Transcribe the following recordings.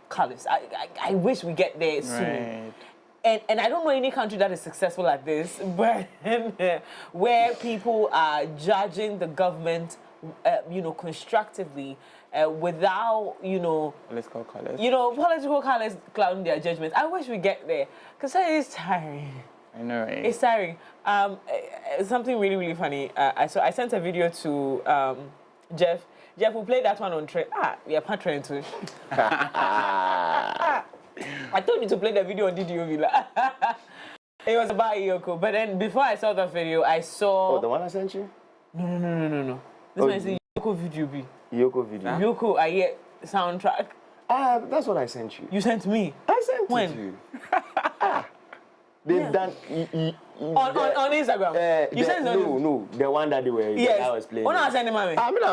colours. I wish we get there soon. Right. And I don't know any country that is successful at this, but where people are judging the government, constructively, without, political colours. Political colours clouding their judgment. I wish we get there, because it is tiring. I know, right? It's tiring. Something really, really funny. I sent a video to Jeff. Jeff, we played that one on train. We are patron too. I told you to play the video on DDOV. It was about Iyoko. But then before I saw the video, I saw... Oh, the one I sent you? No. This one is the Iyoko video. Iyoko video. Iyoko, I hear soundtrack. That's what I sent you. You sent me? I sent when? it to you. They've done... on Instagram? You sent it? No, the one that they were... Yes. I was playing. Oh, no, I sent him, I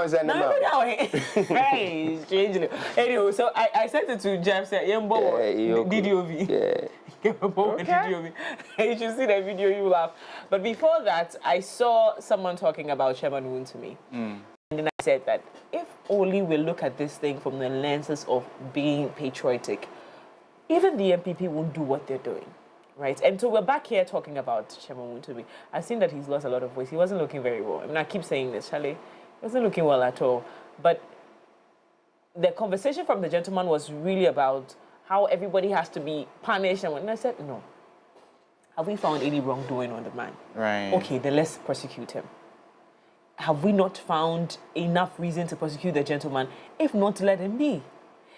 was sending him. Hey, strangely. Anyway, so I sent it to Jeff, said, DDOV. Yeah. DDOV. You should see that video, you laugh. But before that, I saw someone talking about Chairman Woon to me. And then I said that if only we look at this thing from the lenses of being patriotic, even the MPP won't do what they're doing. Right, and so we're back here talking about Chairman Woon. I've seen that he's lost a lot of weight. He wasn't looking very well. I mean, I keep saying this, Charlie. He wasn't looking well at all. But the conversation from the gentleman was really about how everybody has to be punished. And I said, no. Have we found any wrongdoing on the man? Right. Okay, then let's prosecute him. Have we not found enough reason to prosecute the gentleman? If not, let him be.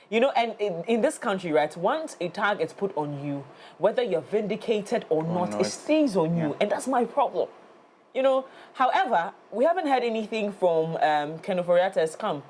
And in this country, right, once a tag is put on you, whether you're vindicated or not, it stays on you. And that's my problem. However, we haven't heard anything from Kenneth Oriata's camp.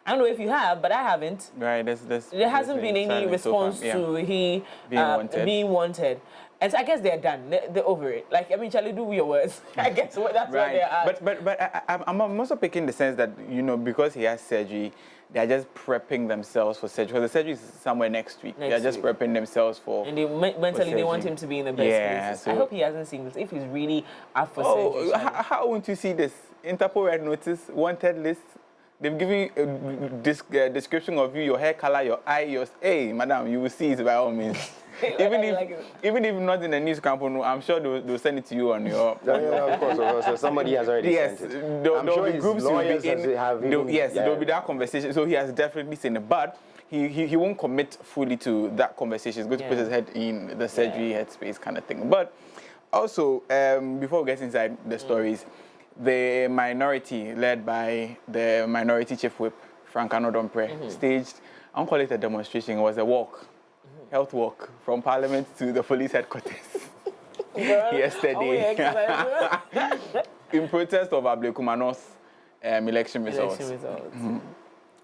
I don't know if you have, but I haven't. Right, there hasn't been any response to he being wanted. And so I guess they're done. They're over it. Charlie, do your words. I guess that's right. What they're at. But I'm also picking the sense that, because he has surgery, they're just prepping themselves for surgery. Because the surgery is somewhere next week. They're just prepping themselves for... And mentally, they want him to be in the best places. So I hope he hasn't seen this. If he's really up for surgery. How won't you see this? Interpol Red Notice, wanted list. They've given you a description of you, your hair color, your eye, yours. Hey, madam, you will see it by all means. Even if not in the news company, I'm sure they'll send it to you on your... of course. So somebody has already sent it. I'm sure his groups will be in... There'll be that conversation. So he has definitely seen it. But he won't commit fully to that conversation. He's going to put his head in the surgery headspace kind of thing. But also, before we get inside the stories, the minority led by the minority chief whip, Frank Anodompre, staged, I won't call it a demonstration, it was a walk. Health walk from Parliament to the police headquarters yesterday in protest of Ablekumanos election results.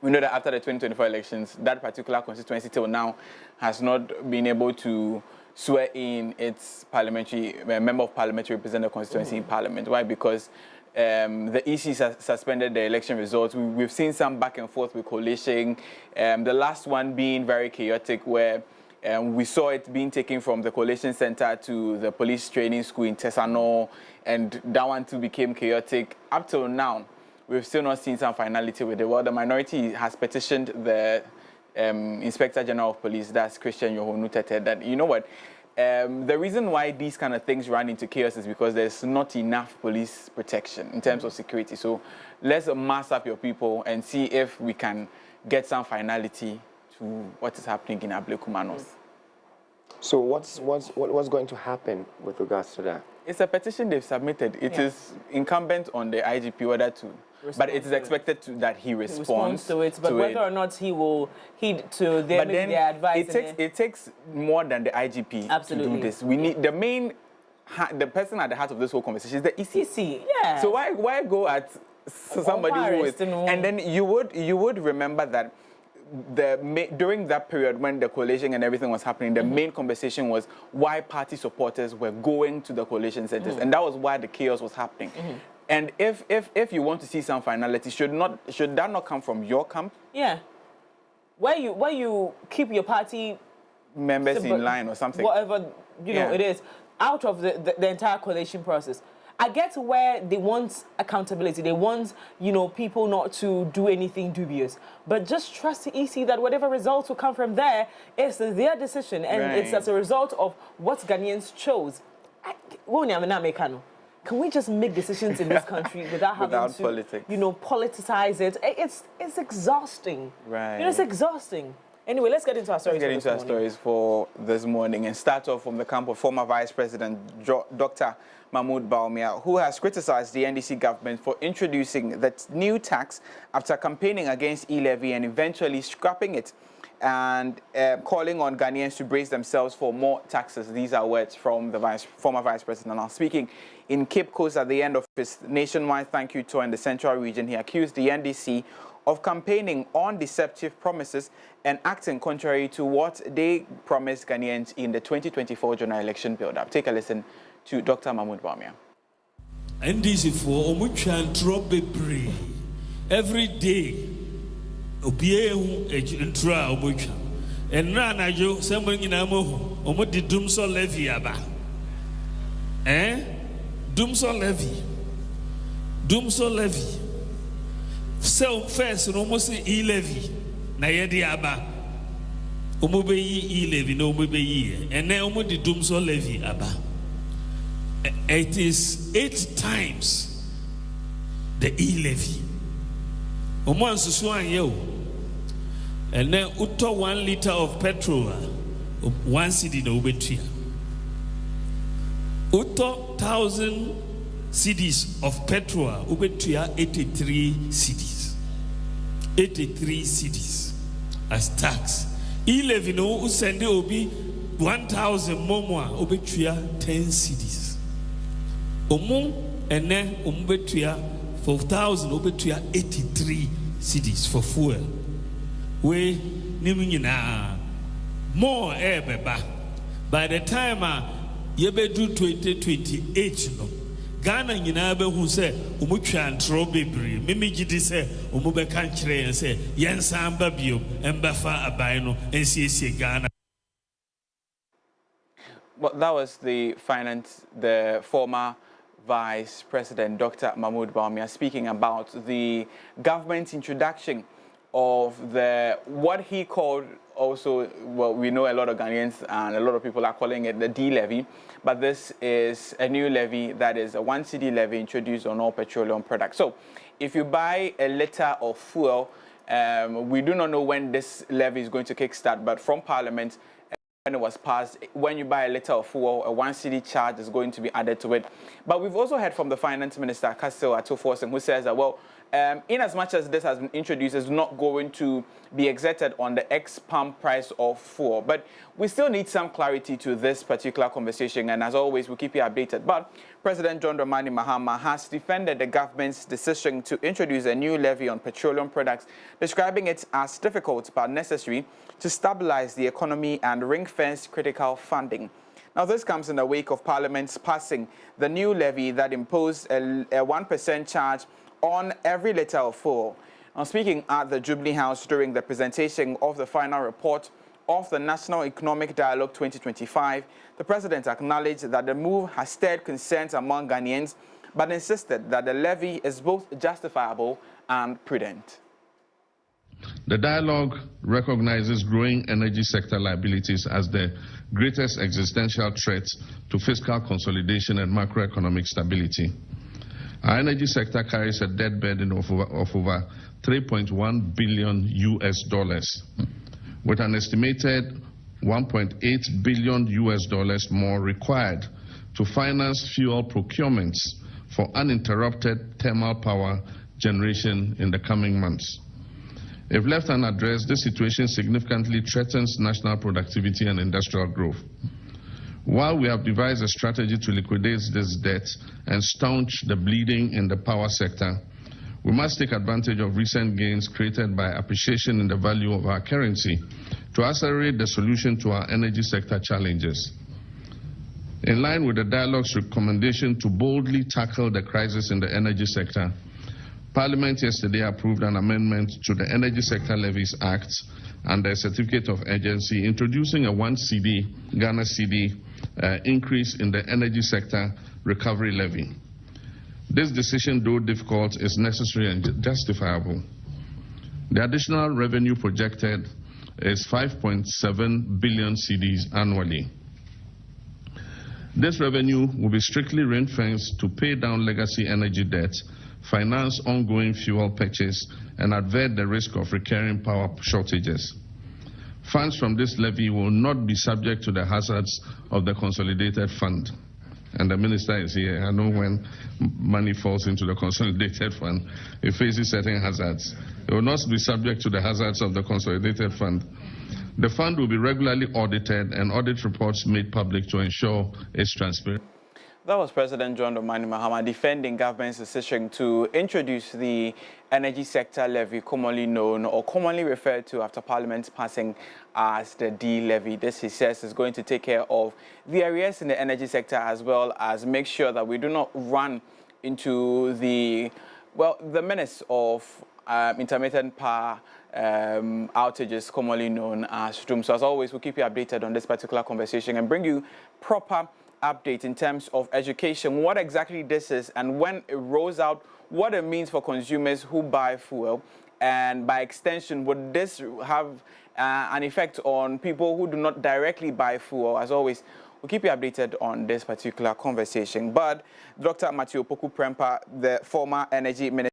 We know that after the 2024 elections, that particular constituency till now has not been able to swear in its member of parliament to represent the constituency in Parliament. Why? Because the EC suspended the election results. We've seen some back and forth with coalition. The last one being very chaotic, where we saw it being taken from the coalition center to the police training school in Tesano, and that one too became chaotic. Up till now, we've still not seen some finality with it. Well, the minority has petitioned the Inspector General of Police, that's Christian Yohonu Tete, that, you know what, the reason why these kind of things run into chaos is because there's not enough police protection in terms of security. So let's mass up your people and see if we can get some finality to what is happening in Ablekumanos. So what's going to happen with regards to that? It's a petition they've submitted. It is incumbent on the IGP whether to, but it is expected that he responds to it. But whether or not he will heed to their advice. It takes more than the IGP to do this. We need the person at the heart of this whole conversation is the EC. Yeah. So why go at somebody who is, and then you would remember that during that period when the coalition and everything was happening, the main conversation was why party supporters were going to the coalition centers, and that was why the chaos was happening. And if you want to see some finality, should that not come from your camp? Yeah, where you keep your party members in line or something, whatever it is, out of the entire coalition process. I get where they want accountability. They want, you know, people not to do anything dubious. But just trust the EC that whatever results will come from there is their decision. And it's as a result of what Ghanaians chose. Can we just make decisions in this country without having to, politics, you know, politicize it? It's exhausting. Right. You know, it's exhausting. Anyway, let's get into our stories. Let's get into our stories for this morning and start off from the camp of former Vice President Dr. Mahmoud Bawumia, who has criticized the NDC government for introducing that new tax after campaigning against e-levy and eventually scrapping it, and calling on Ghanaians to brace themselves for more taxes. These are words from the former Vice President. Now, speaking in Cape Coast at the end of his nationwide thank you tour in the Central Region, he accused the NDC of campaigning on deceptive promises and acting contrary to what they promised Ghanaians in the 2024 general election build-up. Take a listen to Dr. Mahmoud Bawumia. NDC for Omuchan Trobebre every day. Obieu entra Omuchan. And Ranajo, someone in Amo, Omodi Dumso levy aba. Dumso levy. Dumso levy. So first, almost e-levy. Na yedi aba. Omube e-levy, no omube ye. And then omodi dumso levy aba. It is 8 times the e-levy. Omo ansuswan yo. And then uto 1 liter of petrol, 1 cedi no ubetia. Uto 1,000 cedis of petrol, ubetia 83 cedis. 83 cedis as tax. E-levy no usende obi 1,000 momwa ubetia 10 cedis. Omo ene ubetia 4,000 ubetia 83 cedis for fuel. We nimina more beba. By the time yebe do 2028 no Ghana nyina be hu se omutwa ntro bebre meme gidi se omube kan kire se yensan ba biom embafa aban no ensiesie Ghana. Well, that was the former Vice President Dr. Mahmoud Bawumia speaking about the government's introduction of what he called also, well, we know a lot of Ghanaians and a lot of people are calling it the D-levy, but this is a new levy that is a 1 cedi levy introduced on all petroleum products. So if you buy a liter of fuel, we do not know when this levy is going to kickstart, but from Parliament, when it was passed, when you buy a liter of fuel, a 1 cedi charge is going to be added to it. But we've also heard from the Finance Minister, Sickle Cell, who says that, well, in as much as this has been introduced, it's not going to be exerted on the ex-pump price of fuel. But we still need some clarity to this particular conversation, and as always, we'll keep you updated. But President John Dramani Mahama has defended the government's decision to introduce a new levy on petroleum products, describing it as difficult but necessary to stabilize the economy and ring-fence critical funding. Now, this comes in the wake of Parliament's passing the new levy that imposed a 1% charge on every liter of fuel. Now, speaking at the Jubilee House during the presentation of the final report of the National Economic Dialogue 2025, the President acknowledged that the move has stirred concerns among Ghanaians, but insisted that the levy is both justifiable and prudent. The dialogue recognizes growing energy sector liabilities as the greatest existential threat to fiscal consolidation and macroeconomic stability. Our energy sector carries a debt burden of over $3.1 billion, with an estimated $1.8 billion more required to finance fuel procurements for uninterrupted thermal power generation in the coming months. If left unaddressed, this situation significantly threatens national productivity and industrial growth. While we have devised a strategy to liquidate this debt and staunch the bleeding in the power sector, we must take advantage of recent gains created by appreciation in the value of our currency to accelerate the solution to our energy sector challenges. In line with the dialogue's recommendation to boldly tackle the crisis in the energy sector, Parliament yesterday approved an amendment to the Energy Sector Levies Act and a certificate of urgency, introducing a 1 cedi, Ghana cedi, increase in the energy sector recovery levy. This decision, though difficult, is necessary and justifiable. The additional revenue projected is 5.7 billion cedis annually. This revenue will be strictly ring-fenced to pay down legacy energy debt, finance ongoing fuel purchase, and avert the risk of recurring power shortages. Funds from this levy will not be subject to the hazards of the consolidated fund. And the minister is here. I know when money falls into the consolidated fund, it faces certain hazards. It will not be subject to the hazards of the consolidated fund. The fund will be regularly audited and audit reports made public to ensure its transparency. That was President John Dramani Mahama defending government's decision to introduce the energy sector levy, commonly known or commonly referred to after Parliament passing as the D levy. This, he says, is going to take care of the arrears in the energy sector as well as make sure that we do not run into the menace of intermittent power outages, commonly known as doom. So as always, we'll keep you updated on this particular conversation and bring you proper update in terms of education, what exactly this is and when it rolls out, what it means for consumers who buy fuel, and by extension, would this have an effect on people who do not directly buy fuel? As always, we'll keep you updated on this particular conversation. But Dr. Matthew Opoku Prempeh, the former energy minister,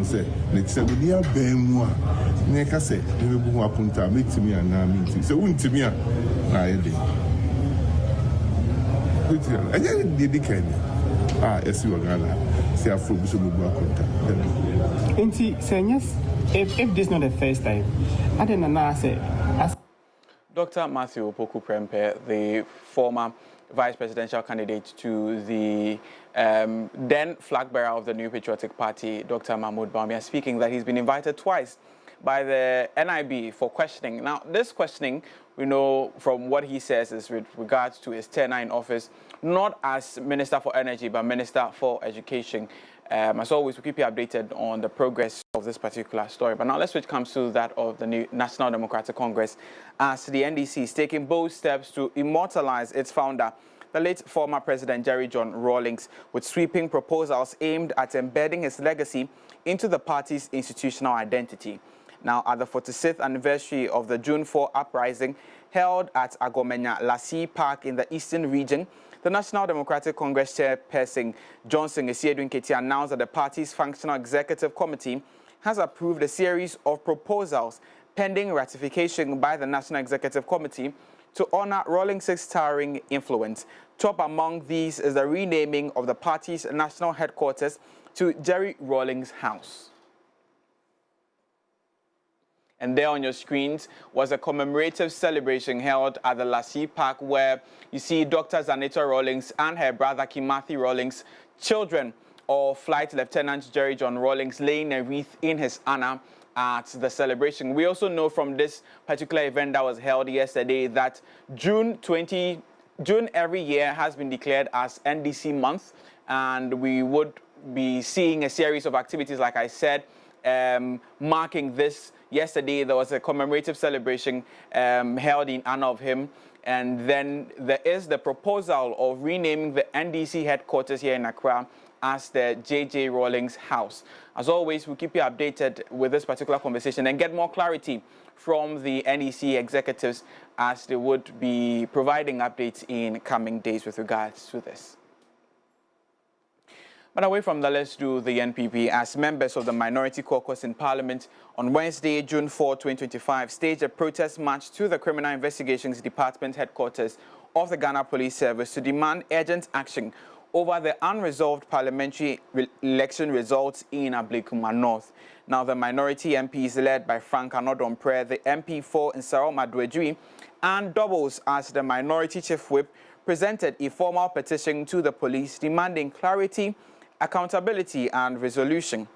say, let's say, we are Bemwa, Neka say, we will punta, make to me and now meeting. So, wouldn't to me, I did. I did as you are gonna say, a full if this is not the first time, I didn't know. Say, Dr. Matthew Opoku Prempeh, the former vice presidential candidate to the then flag bearer of the New Patriotic Party, Dr. Mahmoud Bawumia, speaking that he's been invited twice by the NIB for questioning. Now, this questioning, we know from what he says is with regards to his tenure in office, not as Minister for Energy, but Minister for Education. As always, we'll keep you updated on the progress of this particular story. But now let's switch comes to that of the new National Democratic Congress, as the NDC is taking bold steps to immortalize its founder, the late former President Jerry John Rawlings, with sweeping proposals aimed at embedding his legacy into the party's institutional identity. Now, at the 46th anniversary of the June 4 uprising held at Agomenya Lassie Park in the Eastern Region, the National Democratic Congress chairperson Johnson Esiedun Nketi announced that the party's functional executive committee has approved a series of proposals pending ratification by the National Executive Committee to honor Rawlings' towering influence. Top among these is the renaming of the party's national headquarters to Jerry Rawlings House. And there on your screens was a commemorative celebration held at the Lassie Park, where you see Dr. Zanetta Rawlings and her brother Kimathi Rawlings, children of Flight Lieutenant Jerry John Rawlings, laying a wreath in his honor at the celebration. We also know from this particular event that was held yesterday that June every year has been declared as NDC month, and we would be seeing a series of activities, like I said, marking this. Yesterday, there was a commemorative celebration held in honor of him. And then there is the proposal of renaming the NDC headquarters here in Accra as the J.J. Rawlings House. As always, we'll keep you updated with this particular conversation and get more clarity from the NDC executives as they would be providing updates in coming days with regards to this. But away from that, let's do the NPP. As members of the Minority Caucus in Parliament on Wednesday, June 4, 2025, staged a protest march to the Criminal Investigations Department headquarters of the Ghana Police Service to demand urgent action over the unresolved parliamentary election results in Ablekuma North. Now, the minority MPs led by Frank Anodompre, the MP for Nsaro Maduejui, and doubles as the minority chief whip, presented a formal petition to the police demanding clarity, accountability and resolution.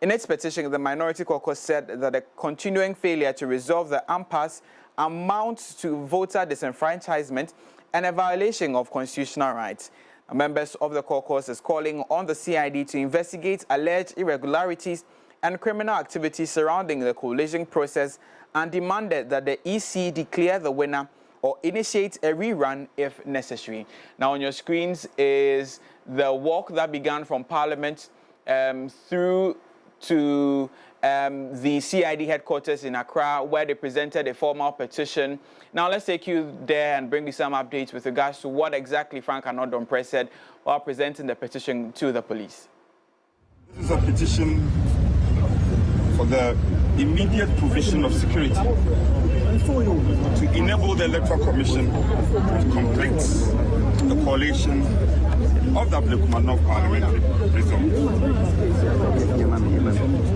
In its petition, the Minority Caucus said that the continuing failure to resolve the impasse amounts to voter disenfranchisement and a violation of constitutional rights. Members of the caucus is calling on the CID to investigate alleged irregularities and criminal activities surrounding the coalition process and demanded that the EC declare the winner or initiate a rerun if necessary. Now on your screens is the walk that began from Parliament through to the CID headquarters in Accra, where they presented a formal petition. Now let's take you there and bring you some updates with regards to what exactly Frank Anodompre said while presenting the petition to the police. This is a petition for the immediate provision of security to enable the Electoral Commission to complete the collation of the Ablekuma North parliamentary result.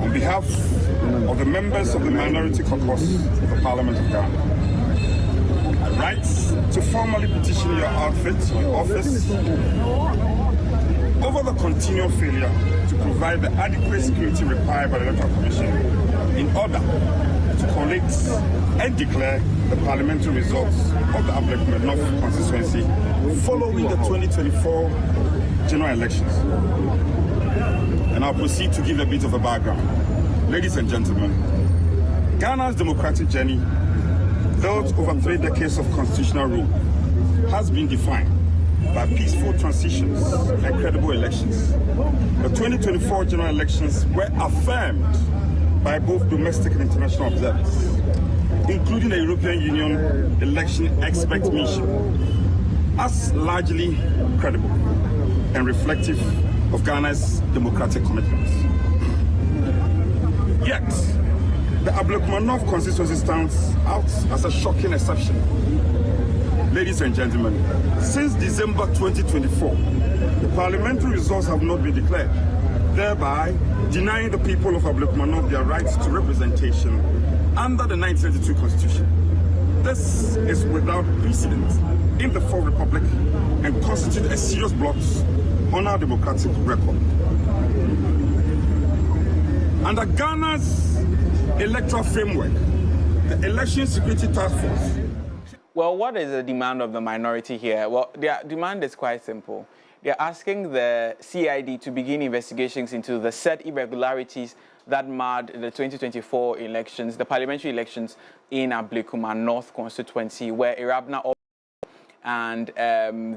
On behalf of the members of the Minority Caucus of the Parliament of Ghana, I write to formally petition your office over the continual failure to provide the adequate security required by the Electoral Commission in order to collate and declare the parliamentary results of the Ablekuma North constituency following the 2024 general elections. And I'll proceed to give a bit of a background. Ladies and gentlemen, Ghana's democratic journey, built over 3 decades of constitutional rule, has been defined by peaceful transitions and credible elections. The 2024 general elections were affirmed by both domestic and international observers, including the European Union Election Expert Mission, as largely credible and reflective of Ghana's democratic commitments. Yet, the Ablekuma North constituency stands out as a shocking exception. Ladies and gentlemen, since December 2024, the parliamentary results have not been declared, thereby denying the people of Ablekuma North their rights to representation under the 1992 Constitution. This is without precedent in the Fourth Republic and constitutes a serious blot on our democratic record. Under Ghana's electoral framework, the Election Security Task Force. Well, what is the demand of the minority here? Well, their demand is quite simple. They're asking the CID to begin investigations into the said irregularities that marred the 2024 elections, the parliamentary elections in Ablekuma North constituency, where Irabna and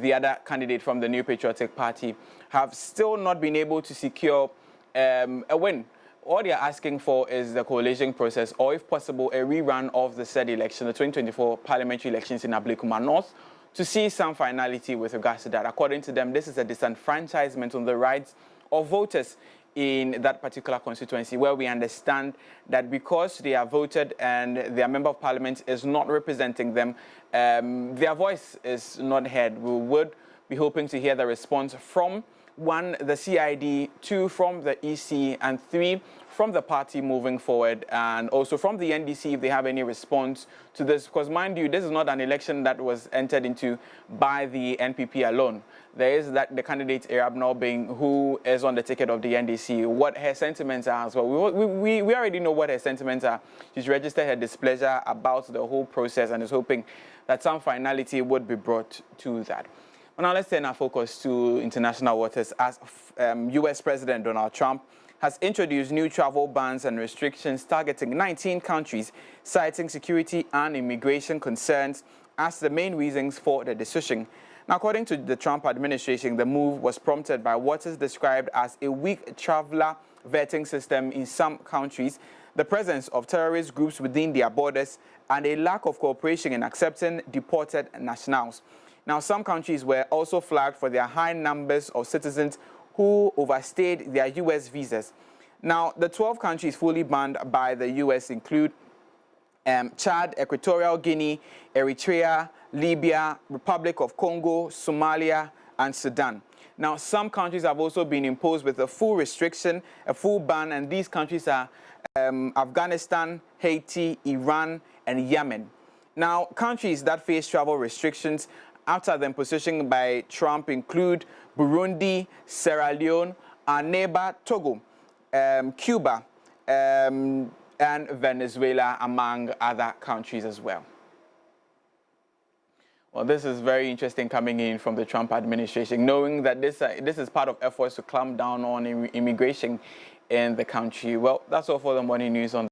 the other candidate from the New Patriotic Party have still not been able to secure a win. All they are asking for is the coalition process, or if possible, a rerun of the said election, the 2024 parliamentary elections in Ablekuma North, to see some finality with regards to that. According to them, this is a disenfranchisement on the rights of voters in that particular constituency, where we understand that because they are voted and their member of parliament is not representing them, their voice is not heard. We would be hoping to hear the response from 1, the CID, 2, from the EC, and 3, from the party moving forward, and also from the NDC if they have any response to this. Because mind you, this is not an election that was entered into by the NPP alone. There is that the candidate Araba Dansoa, who is on the ticket of the NDC, what her sentiments are as well. We already know what her sentiments are. She's registered her displeasure about the whole process and is hoping that some finality would be brought to that. Well, now let's turn our focus to international waters as US President Donald Trump has introduced new travel bans and restrictions targeting 19 countries, citing security and immigration concerns as the main reasons for the decision. Now, according to the Trump administration, the move was prompted by what is described as a weak traveler vetting system in some countries, the presence of terrorist groups within their borders, and a lack of cooperation in accepting deported nationals. Now, some countries were also flagged for their high numbers of citizens who overstayed their U.S. visas. Now, the 12 countries fully banned by the U.S. include Chad, Equatorial Guinea, Eritrea, Libya, Republic of Congo, Somalia, and Sudan. Now, some countries have also been imposed with a full restriction, a full ban, and these countries are Afghanistan, Haiti, Iran, and Yemen. Now, countries that face travel restrictions after the imposition by Trump include Burundi, Sierra Leone, our neighbor Togo, Cuba, and Venezuela, among other countries as well. Well, this is very interesting coming in from the Trump administration, knowing that this is part of efforts to clamp down on immigration in the country. Well, that's all for the morning news on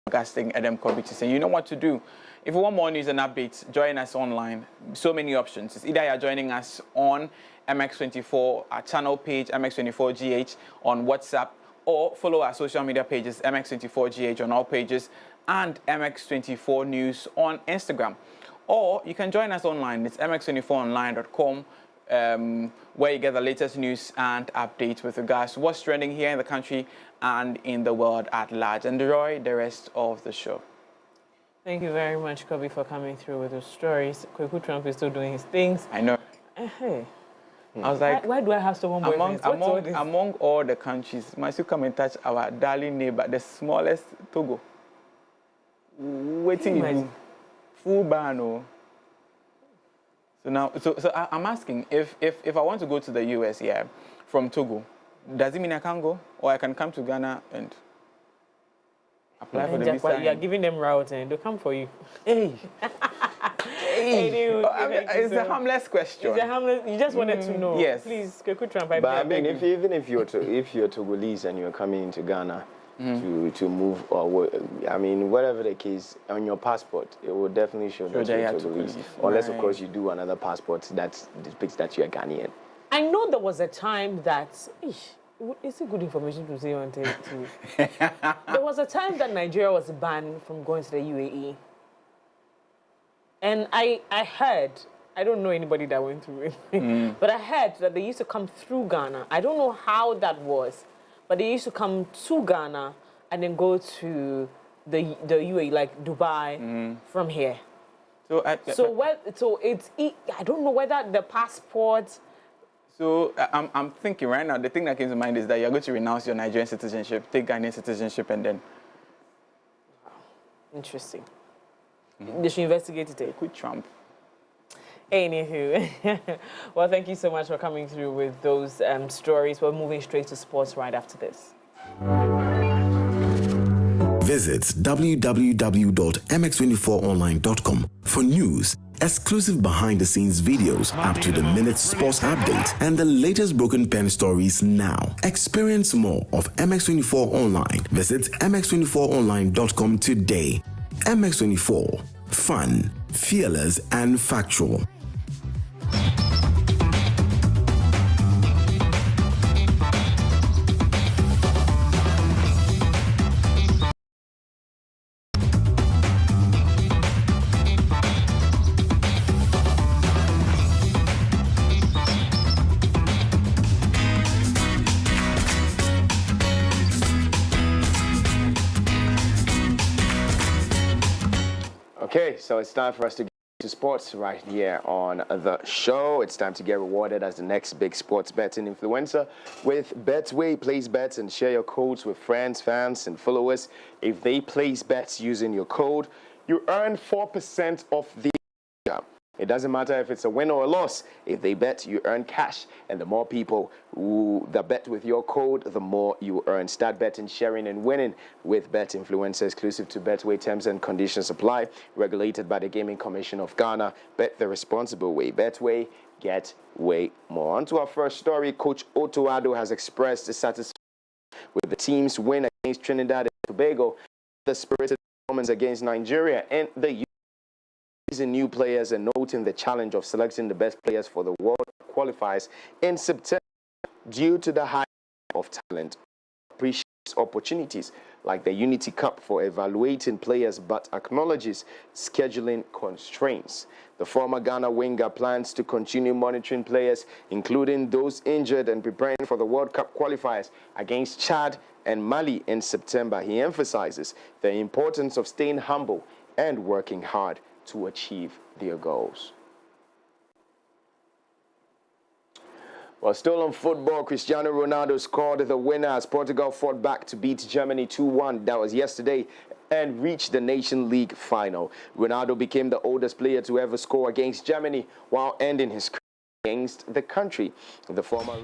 broadcasting. Adam Kovic. You know what to do. If you want more news and updates, join us online. So many options. It's either you're joining us on MX24, our channel page, MX24GH on WhatsApp, or follow our social media pages, MX24GH on all pages, and MX24 News on Instagram. Or you can join us online. It's mx24online.com, where you get the latest news and updates with regards to what's trending here in the country and in the world at large. Enjoy the rest of the show. Thank you very much, Kobe, for coming through with your stories. Kweku Trump is still doing his things. I know. Hey. I was like, why do I have someone among all the countries, must you come and touch our darling neighbor, the smallest Togo? Waiting you do. Full ban. Oh. So now, so I'm asking if I want to go to the US here from Togo, does it mean I can go, or I can come to Ghana and apply for the visa? You are giving them routes and they'll come for you. Hey. It's a harmless question. It's a harmless. You just wanted to know. Yes. Please, Kweku Trump. But I mean, even if you're Togolese and you're coming into Ghana to move, or I mean, whatever the case, on your passport, it will definitely show that you're Togolese. Unless, of course, you do another passport that depicts that you're Ghanaian. I know there was a time that. Is it good information to say on TV? There was a time that Nigeria was banned from going to the UAE. And I heard, I don't know anybody that went through it, but I heard that they used to come through Ghana. I don't know how that was, but they used to come to Ghana and then go to the UAE, like Dubai, from here. So I don't know whether the passport. So I'm thinking right now, the thing that came to mind is that you're going to renounce your Nigerian citizenship, take Ghanaian citizenship, and then. Interesting. They should investigate it. With Trump. Anywho, well, thank you so much for coming through with those stories. We're moving straight to sports right after this. Visit www.mx24online.com for news, exclusive behind-the-scenes videos, up-to-the-minute sports updates, and the latest broken pen stories now. Experience more of MX24 Online. Visit mx24online.com today. MX24. Fun, fearless, and factual. Okay, so it's time for us to to sports right here on the show. It's time to get rewarded as the next big sports betting influencer with Betway. Place bets and share your codes with friends, fans, and followers. If they place bets using your code, you earn 4% of the It doesn't matter if it's a win or a loss. If they bet, you earn cash. And the more people that bet with your code, the more you earn. Start betting, sharing, and winning with Bet Influencer, exclusive to Betway. Terms and conditions apply. Regulated by the Gaming Commission of Ghana. Bet the responsible way. Betway, get way more. On to our first story. Coach Otto Addo has expressed dissatisfaction with the team's win against Trinidad and Tobago, the spirited performance against Nigeria, and the using new players and noting the challenge of selecting the best players for the World qualifiers in September due to the high of talent. Appreciates opportunities like the Unity Cup for evaluating players but acknowledges scheduling constraints. The former Ghana winger plans to continue monitoring players, including those injured, and preparing for the World Cup qualifiers against Chad and Mali in September. He emphasizes the importance of staying humble and working hard to achieve their goals. Well, still on football, Cristiano Ronaldo scored the winner as Portugal fought back to beat Germany 2-1. That was yesterday, and reached the Nation League final. Ronaldo became the oldest player to ever score against Germany while ending his career against the country. The former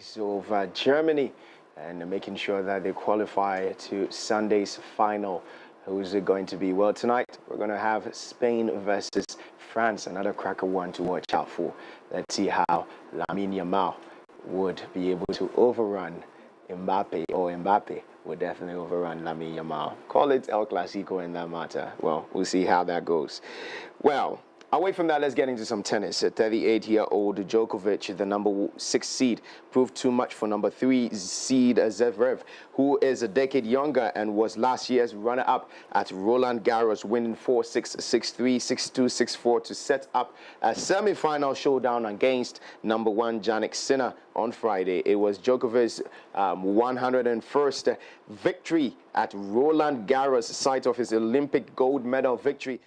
victories over Germany and making sure that they qualify to Sunday's final. Who's it going to be? Well, tonight we're going to have Spain versus France, another cracker one to watch out for. Let's see how Lamine Yamal would be able to overrun Mbappe, or Mbappe would definitely overrun Lamine Yamal. Call it El Clasico in that matter. Well, we'll see how that goes. Well, away from that, let's get into some tennis. A 38-year-old Djokovic, the number 6 seed, proved too much for number 3 seed Zverev, who is a decade younger and was last year's runner-up at Roland Garros, winning 4-6, 6-3, 6-2, 6-4 to set up a semi-final showdown against number 1 Jannik Sinner on Friday. It was Djokovic's 101st victory at Roland Garros, site of his Olympic gold medal victory.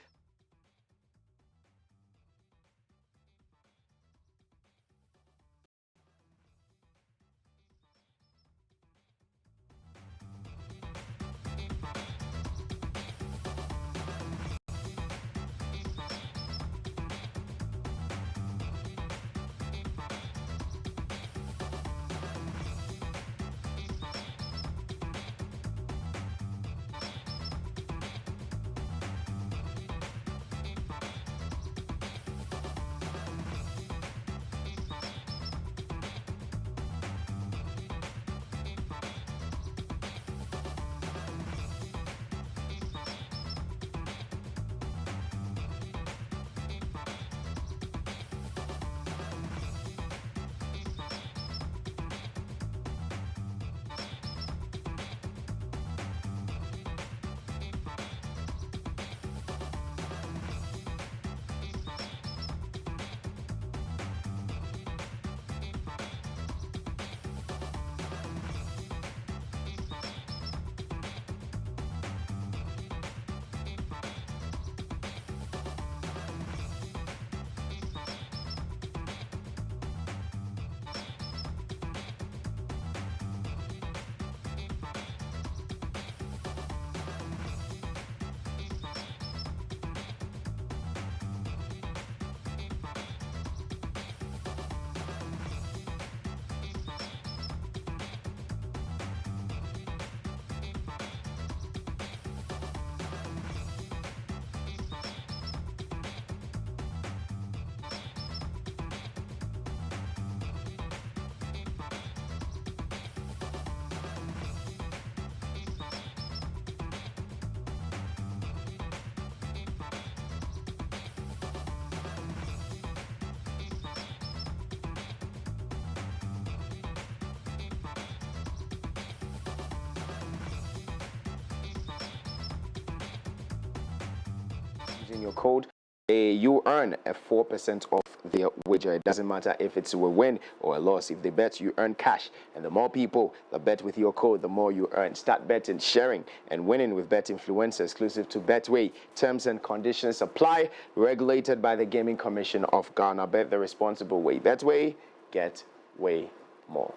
In your code, you earn a 4% off their wager. It doesn't matter if it's a win or a loss. If they bet, you earn cash. And the more people that bet with your code, the more you earn. Start betting, sharing, and winning with Bet Influencer, exclusive to Betway. Terms and conditions apply. Regulated by the Gaming Commission of Ghana. Bet the responsible way. Betway, get way more.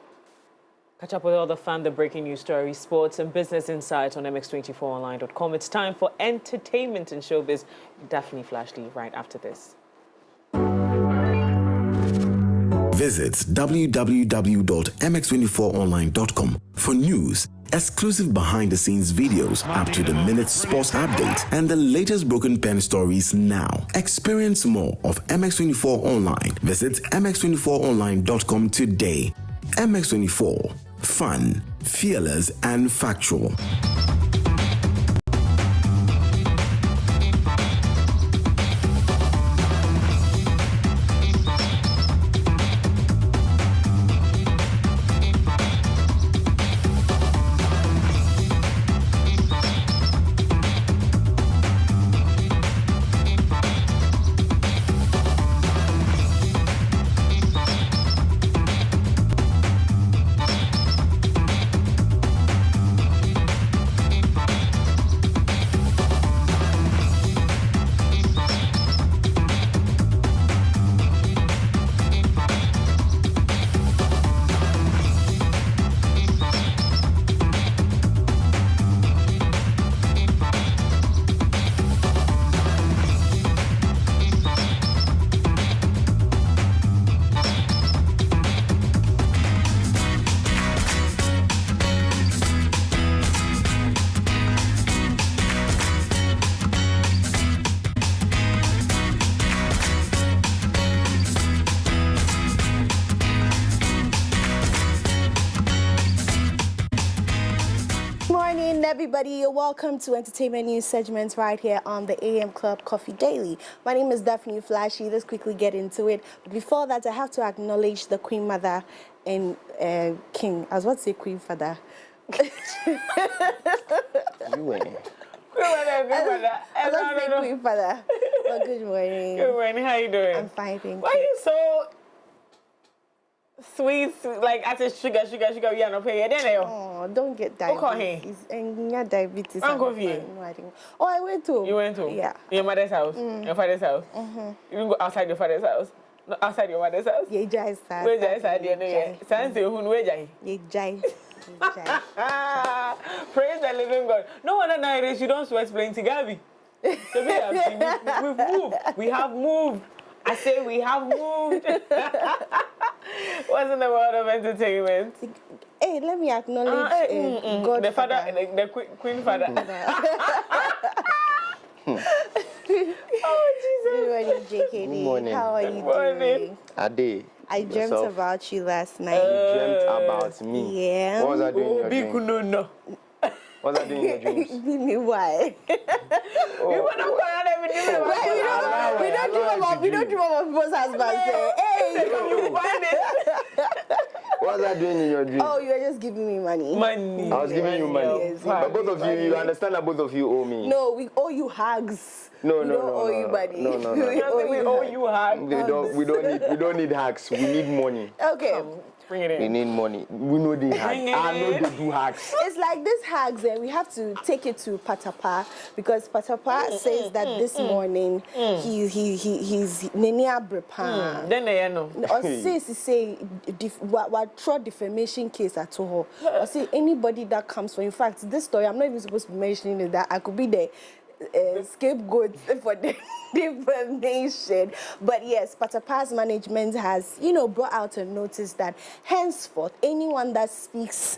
Catch up with all the fun, the breaking news stories, sports, and business insights on mx24online.com. It's time for entertainment and showbiz. Daphne Flashley right after this. Visit www.mx24online.com for news, exclusive behind-the-scenes videos, up-to-the-minute sports updates, and the latest broken pen stories now. Experience more of MX24 Online. Visit mx24online.com today. MX24. Fun, fearless, and factual. everybody. You're welcome to Entertainment News segments right here on the AM Club Coffee Daily. My name is Daphne Flashy. Let's quickly get into it. But before that, I have to acknowledge the Queen Mother and King. I was about to say Queen Father. You win. Queen Father. Oh, good morning. Good morning. How you doing? I'm fine, thank you. Why are you so sweet, like I said, sugar, we are not paying. Oh, don't get diabetes. And you diabetes. Uncle No, I didn't. Oh, I went to. You went to? Yeah. Your mother's house? Your father's house? You didn't go outside your father's house? No, outside your mother's house? Yeah, Jai, sir. Where's Jai, sir? Sans you, who where Jai? Yeah, Jai. Praise the living God. No wonder nowadays you don't sweat playing Tigabi. So we've moved. We have moved. I say we have moved. What's in the world of entertainment? Hey, let me acknowledge God. The father, the Queen Father. Oh, Jesus. Good morning, JKD. Good morning. How are you doing? Ade. I dreamt about you last night. You dreamt about me? Yeah. What was I doing in your dreams? No. What was I doing in your dreams? Why? We don't dream about people's husbands. Hey, What was I doing in your dreams? Oh, you were just giving me money. Money. I was giving you money. Yes, But both of you understand that both of you owe me. No, we owe you hugs. No, we don't owe you money. No. We owe you hugs. We don't need hugs. We need money. Okay. Bring it in. We need money. We know the hugs. I know they do hugs. It's like this hugs, and we have to take it to Patapa because Patapa says that this morning he's nenia brepa. Then they know. Or say what defamation case at all. Or say anybody that comes for. In fact, this story I'm not even supposed to be mentioning it, that I could be the scapegoat for the defamation. But yes, Patapa's management has, brought out a notice that henceforth anyone that speaks,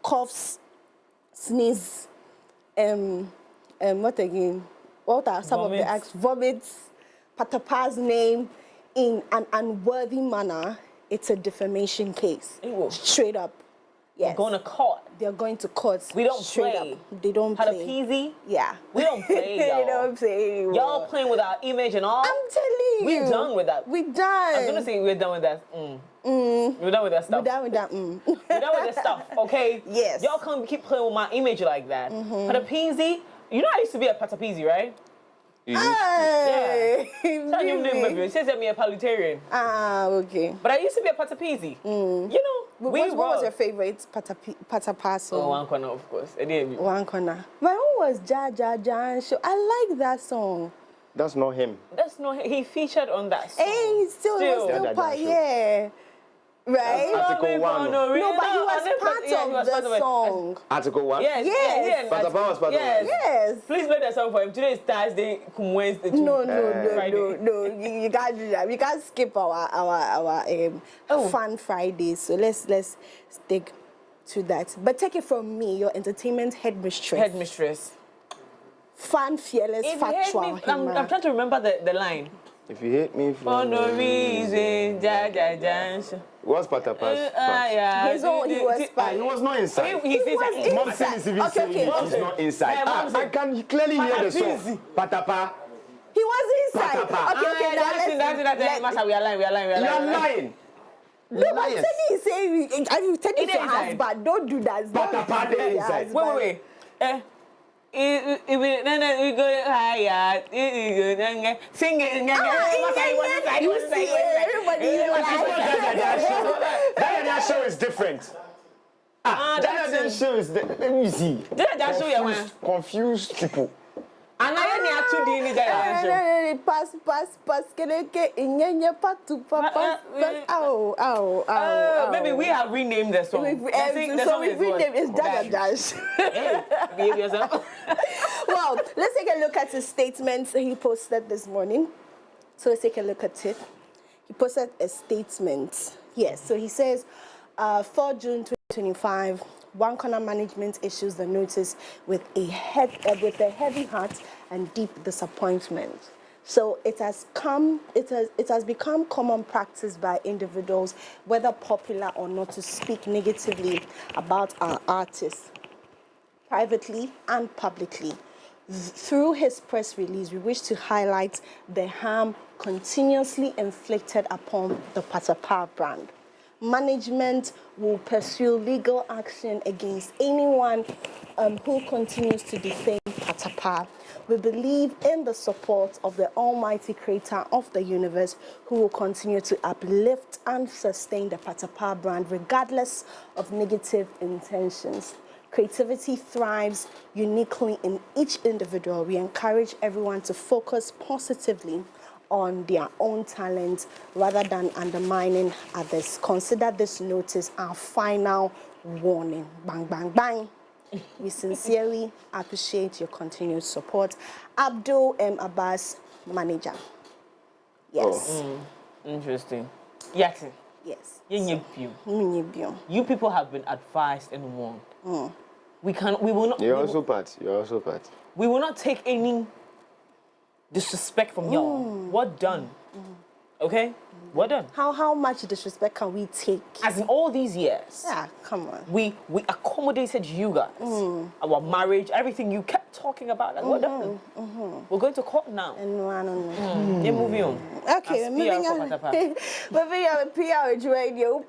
coughs, sneezes, what again? What are some of the acts? Vomits, Patapa's name in an unworthy manner. It's a defamation case. Straight up. Yes. Going to court. They're going to court. We don't straight play. Up. They don't play. Peasy? Yeah. We don't play, y'all. They don't play anymore. Y'all playing with our image and all. I'm telling you. We're done with that. We're done. I'm going to say we're done with that. We're done with that stuff. We're done with that. We're done with that stuff, okay? Yes. Y'all can't keep playing with my image like that. Peasy, you know I used to be a Patapeasy, right? Hey, yeah. Tell your name, baby. It says I'm a Palitarian. Ah, okay. But I used to be a Patapeasy. What was your favorite Patapa song? Oh, One Corner, of course. One Corner. My own was Ja Show. I like that song. That's not him. That's not him. He featured on that song. Hey, still part, yeah. Right? Article 1. No, but he was part of the song. Article 1? Yes. Patapa was part of it. Yes. Please play that song for him. Today is Thursday, Wednesday. No. You can't do that. We can't skip our Fun Friday. So let's stick to that. But take it from me, your entertainment headmistress. Fun, fearless, factual. I'm trying to remember the line. If you hate me for no reason, what's Patapa's he was part. He was not inside. He was inside. He was not inside. I can clearly hear the song. Patapa. He was inside. Patapa. Okay, we are lying. You are lying. No, but I'm telling you, your husband. Don't do that. Patapa is inside. Wait. We go higher. Sing it. Everybody that show is different. That show is different. Let me see. That show confused people. And I need to do it. Pass. Maybe we have renamed the song. We renamed it Dash. Behave yourself. Well, let's take a look at his statements he posted this morning. So let's take a look at it. He posted a statement. Yes, so he says, 4 June 2025, One Corner Management issues the notice with a heavy heart and deep disappointment. So it has become common practice by individuals, whether popular or not, to speak negatively about our artists. privately and publicly. Through his press release, we wish to highlight the harm continuously inflicted upon the Patapaa brand. Management will pursue legal action against anyone who continues to defame Patapaa. We believe in the support of the Almighty Creator of the universe, who will continue to uplift and sustain the Patapaa brand regardless of negative intentions. Creativity thrives uniquely in each individual. We encourage everyone to focus positively on their own talent rather than undermining others. Consider this notice our final warning. Bang, bang, bang. We sincerely appreciate your continued support. Abdul M. Abbas, manager. Yes. Interesting. Yes. Yes. You people have been advised and warned. We will not. You're also part. We will not take any disrespect from y'all. We're done. Okay? We're done. How much disrespect can we take? As in all these years. Yeah, come on. We accommodated you guys. Our marriage, everything you kept talking about. Like, we're done. We're going to court now. They're moving on. Okay, moving on. Moving on. PR radio.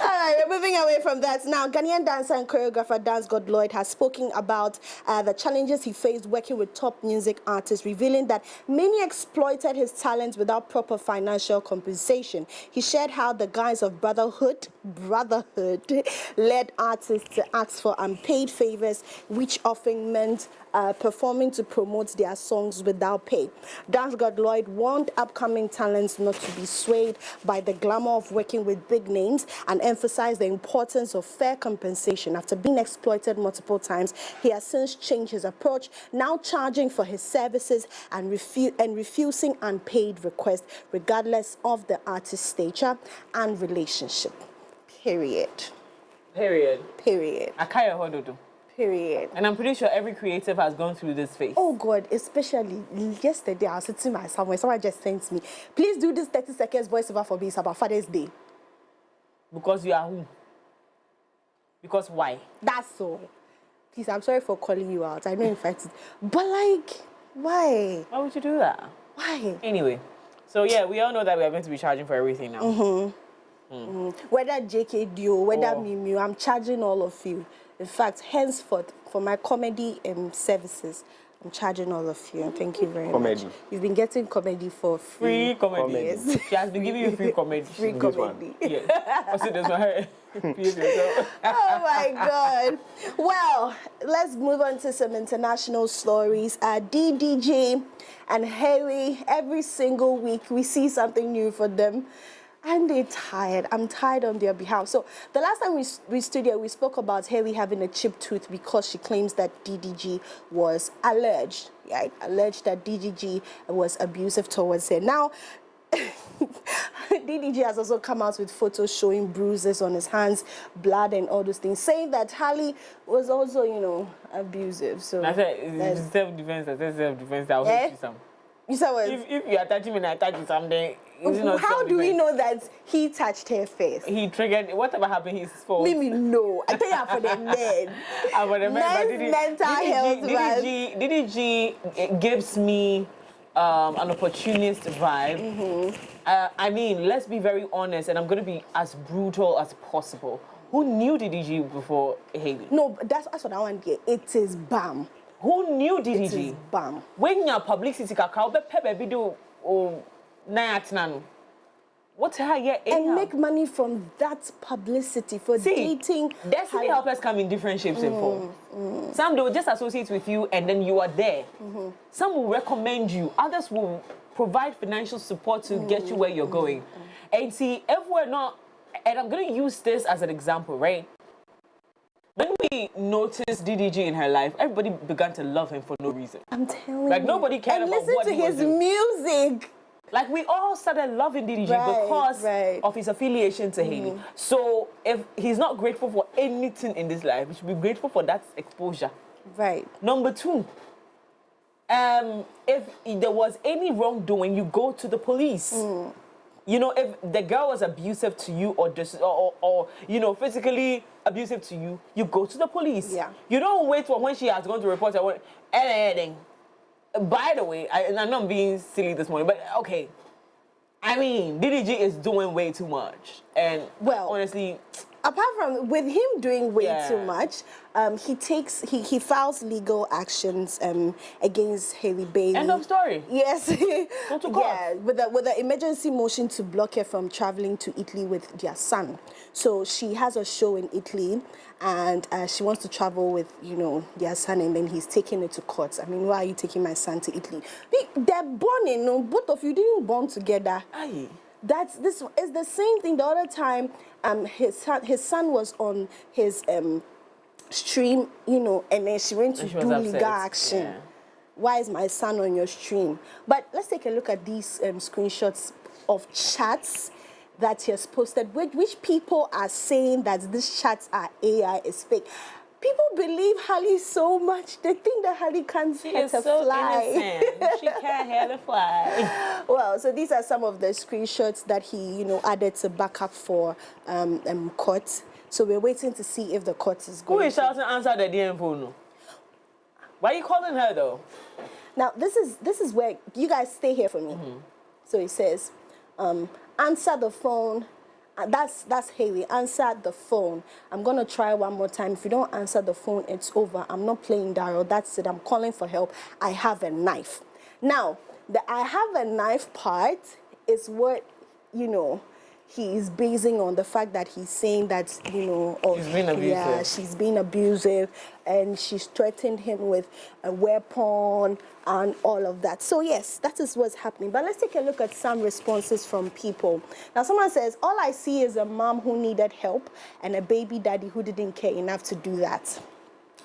Alright, we're moving away from that. Now, Ghanaian dancer and choreographer Dance God Lloyd has spoken about the challenges he faced working with top music artists, revealing that many exploited his talent without proper financial compensation. He shared how the guise of brotherhood led artists to ask for unpaid favors, which often meant performing to promote their songs without pay. Dance God Lloyd warned upcoming talents not to be swayed by the glamour of working with big names and emphasized the importance of fair compensation. After being exploited multiple times, he has since changed his approach, now charging for his services and refusing unpaid requests, regardless of the artist's stature and relationship. Period. Akaya Hododo. Period. And I'm pretty sure every creative has gone through this phase. Oh God, especially yesterday I was sitting somewhere, someone just sent me, please do this 30 seconds voiceover for me, it's about Father's Day. Because you are who? Because why? That's all. Please, I'm sorry for calling you out. I know in fact, but like, why? Why would you do that? Why? Anyway, so yeah, we all know that we are going to be charging for everything now. Whether JKDO, whether Mimu, I'm charging all of you. In fact, henceforth, for my comedy services, I'm charging all of you. Thank you very much. You've been getting comedy for free. Comedy. Yes. She has been giving you free comedy. Free comedy. Yes. What's it this one? Oh my God. Well, let's move on to some international stories. DDG and Harry, every single week we see something new for them. And they're tired. I'm tired on their behalf. So the last time we stood here, we spoke about Haley having a chipped tooth because she claims that DDG was alleged that DDG was abusive towards her. Now, DDG has also come out with photos showing bruises on his hands, blood and all those things, saying that Harley was also, abusive. So I said, it's self-defense. I'll hit you some. You said what? If you are touching me and I touch you someday, how do we know that he touched her face? He triggered, whatever happened, his fault. Mimi, no. I tell you for the men. For the men, mental health. DDG gives me an opportunist vibe. I mean, let's be very honest, and I'm going to be as brutal as possible. Who knew DDG before Haley? No, that's what I want to get. It is BAM. Who knew DDG? It is BAM. When your publicity kakao be pebe video or na what and make money from that publicity for dating. Destiny helpers come in different shapes and forms. Some they will just associate with you and then you are there. Some will recommend you. Others will provide financial support to get you where you're going. And see, if we're not, and I'm going to use this as an example, right? When we noticed DDG in her life, everybody began to love him for no reason. I'm telling you. Like nobody cared about what he was doing. And listen to his music. Like we all started loving DDG because of his affiliation to Haley. So if he's not grateful for anything in this life, we should be grateful for that exposure. Right. Number two, if there was any wrongdoing, you go to the police. you know, if the girl was abusive to you or you know, physically abusive to you, you go to the police. Yeah. You don't wait for when she has gone to report her. By the way, I'm not being silly this morning, but okay. I mean, DDG is doing way too much. And well, honestly, apart from with him doing way too much, he files legal actions against Haley Bailey. End of story. Yes. Go to court. Yeah, with the emergency motion to block her from traveling to Italy with their son. So she has a show in Italy, and she wants to travel with, you know, their son, and then he's taking it to court. I mean, why are you taking my son to Italy? They're born in, both of you didn't born together. Aye. This is the same thing. The other time, his son was on his stream, you know, and then she went to do legal action. Yeah. Why is my son on your stream? But let's take a look at these screenshots of chats that he has posted, which people are saying that these chats are AI, is fake. People believe Hallie so much. They think that Hallie can't hurt a fly. Innocent. She can't hurt a fly. Well, so these are some of the screenshots that he, you know, added to back up for court. So we're waiting to see if the court is going. Who is shouting answer the DM phone? Why are you calling her though? Now this is where you guys stay here for me. So he says, answer the phone. That's Haley. Answer the phone. I'm gonna try one more time. If you don't answer the phone, it's over. I'm not playing Daryl. That's it. I'm calling for help. I have a knife. Now, the I have a knife part is what, you know, he is basing on the fact that he's saying that, you know, she's been abusive. Yeah, she's been abusive, and she's threatened him with a weapon and all of that. So yes, that is what's happening. But let's take a look at some responses from people. Now, someone says, all I see is a mom who needed help and a baby daddy who didn't care enough to do that.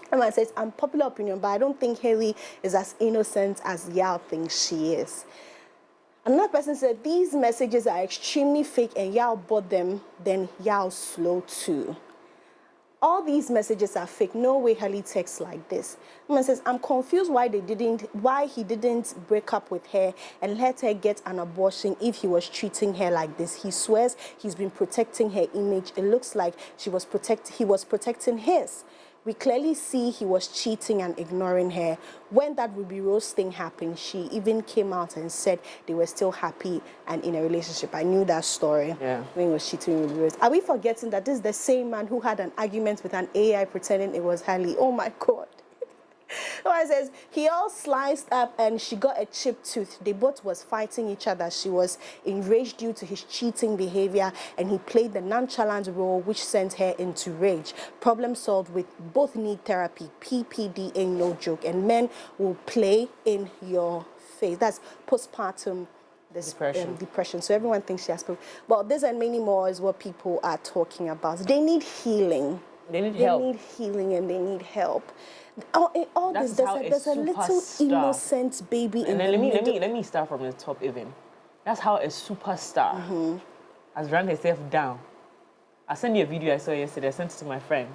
Someone says, unpopular opinion, but I don't think Haley is as innocent as Yao thinks she is. Another person said, these messages are extremely fake and Yao bought them, then Yao slow too. All these messages are fake. No way Hallie texts like this. Someone says, I'm confused why he didn't break up with her and let her get an abortion if he was treating her like this. He swears he's been protecting her image. It looks like he was protecting his. We clearly see he was cheating and ignoring her. When that Ruby Rose thing happened, she even came out and said they were still happy and in a relationship. I knew that story when he was cheating with Ruby Rose. Are we forgetting that this is the same man who had an argument with an AI pretending it was Hallie? Oh my God. Someone says, he all sliced up and she got a chipped tooth. They both was fighting each other. She was enraged due to his cheating behavior and he played the nonchalant role which sent her into rage. Problem solved. With both need therapy. PPD ain't no joke, and men will play in your face. That's postpartum depression. So everyone thinks she has spoken. Well, this and many more is what people are talking about. They need healing. They need help. They need healing and they need help. All this, there's a little innocent baby in and the then let me start from the top even. That's how a superstar has run herself down. I sent you a video I saw yesterday. I sent it to my friend.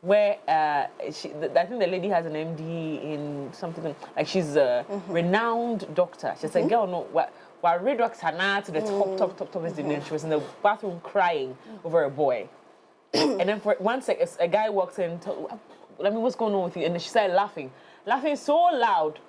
Where I think the lady has an MD in something like she's a renowned doctor. She's a girl, no, what redox her now to the top is the name. She was in the bathroom crying over a boy. And then for one second, a guy walks in. Let me, what's going on with you? And then she started laughing so loud.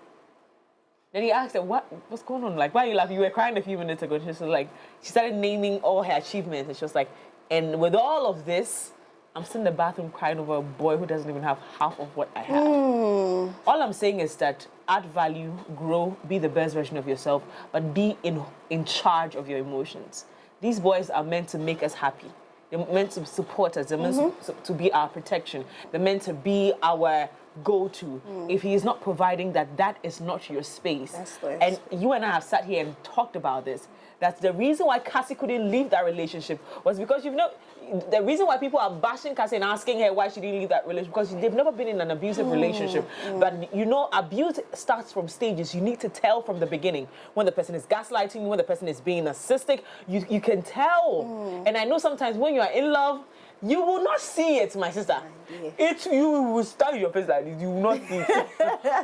Then he asked her, what's going on? Like, why are you laughing? You were crying a few minutes ago. And she was like, she started naming all her achievements. And she was like, and with all of this, I'm still in the bathroom crying over a boy who doesn't even have half of what I have. All I'm saying is that add value, grow, be the best version of yourself, but be in charge of your emotions. These boys are meant to make us happy. They're meant to support us. They're meant to be our protection. They're meant to be our go-to. If he is not providing that, that is not your space. And you and I have sat here and talked about this. That's the reason why Cassie couldn't leave that relationship was because the reason why people are bashing Cassie and asking her why she didn't leave that relationship because they've never been in an abusive relationship. But you know, abuse starts from stages. You need to tell from the beginning when the person is gaslighting you, when the person is being narcissistic. You can tell. And I know sometimes when you are in love, You will not see it, my sister. You will stand your face like this. You will not see it.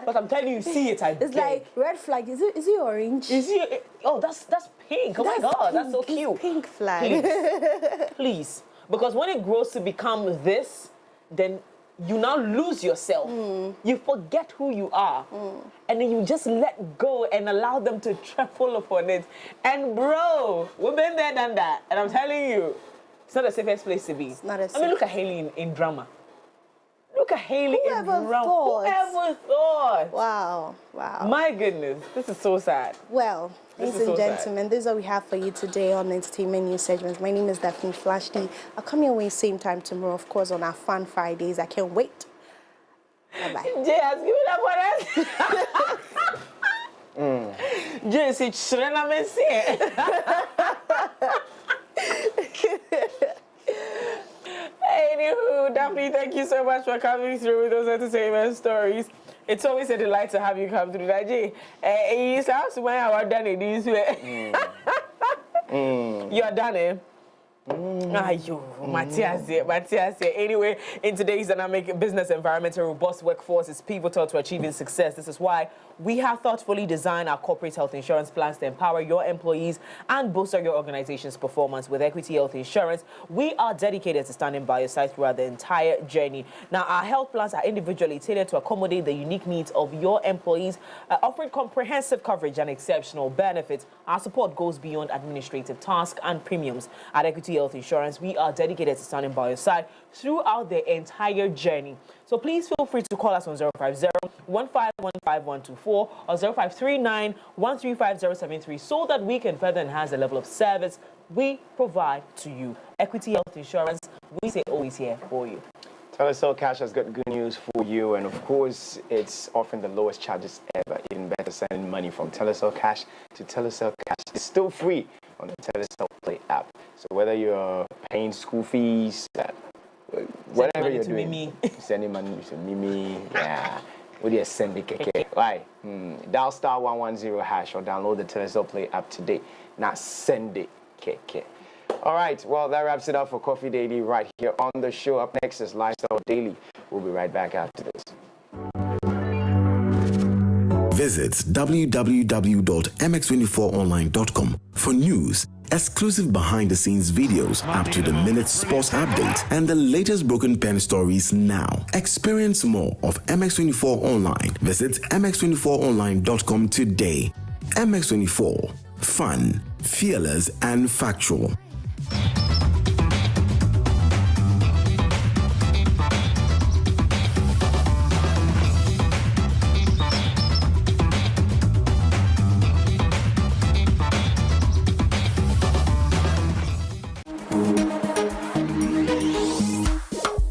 But I'm telling you, see it. It's like red flag. Is it orange? Is it? Oh, that's pink. Oh my God, that's so cute. It's pink flag. Please, because when it grows to become this, then you now lose yourself. You forget who you are. And then you just let go and allow them to trample upon it. And bro, we've been there, done that. And I'm telling you, it's not the safest place to be. It's not a I mean, look at Haley in drama. Look at Haley in drama. Whoever thought? Wow. My goodness, this is so sad. Well, ladies and gentlemen, this is all we have for you today on Entertainment News segment. My name is Daphne Flashty. I'll come your way same time tomorrow, of course, on our Fun Fridays. I can't wait. Bye-bye. Jay has given up on us. Jay, c'est Shrena Messi. Anywho, Daphne, thank you so much for coming through with those entertainment stories. It's always a delight to have you come through that. Jay, it's also when I was done it this way. You are done it. Matthias. Anyway, in today's dynamic business environment, a robust workforce is pivotal to achieving success. This is why we have thoughtfully designed our corporate health insurance plans to empower your employees and bolster your organization's performance. With Equity Health Insurance, we are dedicated to standing by your side throughout the entire journey. Now, our health plans are individually tailored to accommodate the unique needs of your employees, offering comprehensive coverage and exceptional benefits. Our support goes beyond administrative tasks and premiums. At Equity Health Insurance, we are dedicated to standing by your side throughout the entire journey. So please feel free to call us on 050-1515124 or 0539-135-073 so that we can further enhance the level of service we provide to you. Equity Health Insurance, we say always here for you. Telecel Cash has got good news for you, and of course, it's offering the lowest charges ever. Even better, sending money from Telecel Cash to Telecel Cash is still free on the Telecel Play app. So whether you're paying school fees, whatever you're doing, sending money to Mimi, what do you send the KK? Why? Dial *110# or download the Telecel Play app today. Now send it KK. All right, well, that wraps it up for Coffee Daily right here on the show. Up next is Lifestyle Daily. We'll be right back after this. Visit www.mx24online.com for news, exclusive behind-the-scenes videos, up-to-the-minute sports updates, and the latest broken pen stories now. Experience more of MX24 Online. Visit mx24online.com today. MX24. Fun, fearless, and factual.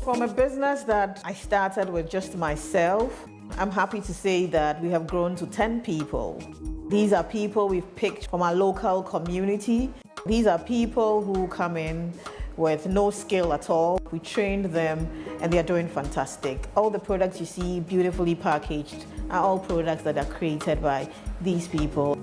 From a business that I started with just myself, I'm happy to say that we have grown to 10 people. These are people we've picked from our local community. These are people who come in with no skill at all. We trained them and they are doing fantastic. All the products you see beautifully packaged are all products that are created by these people.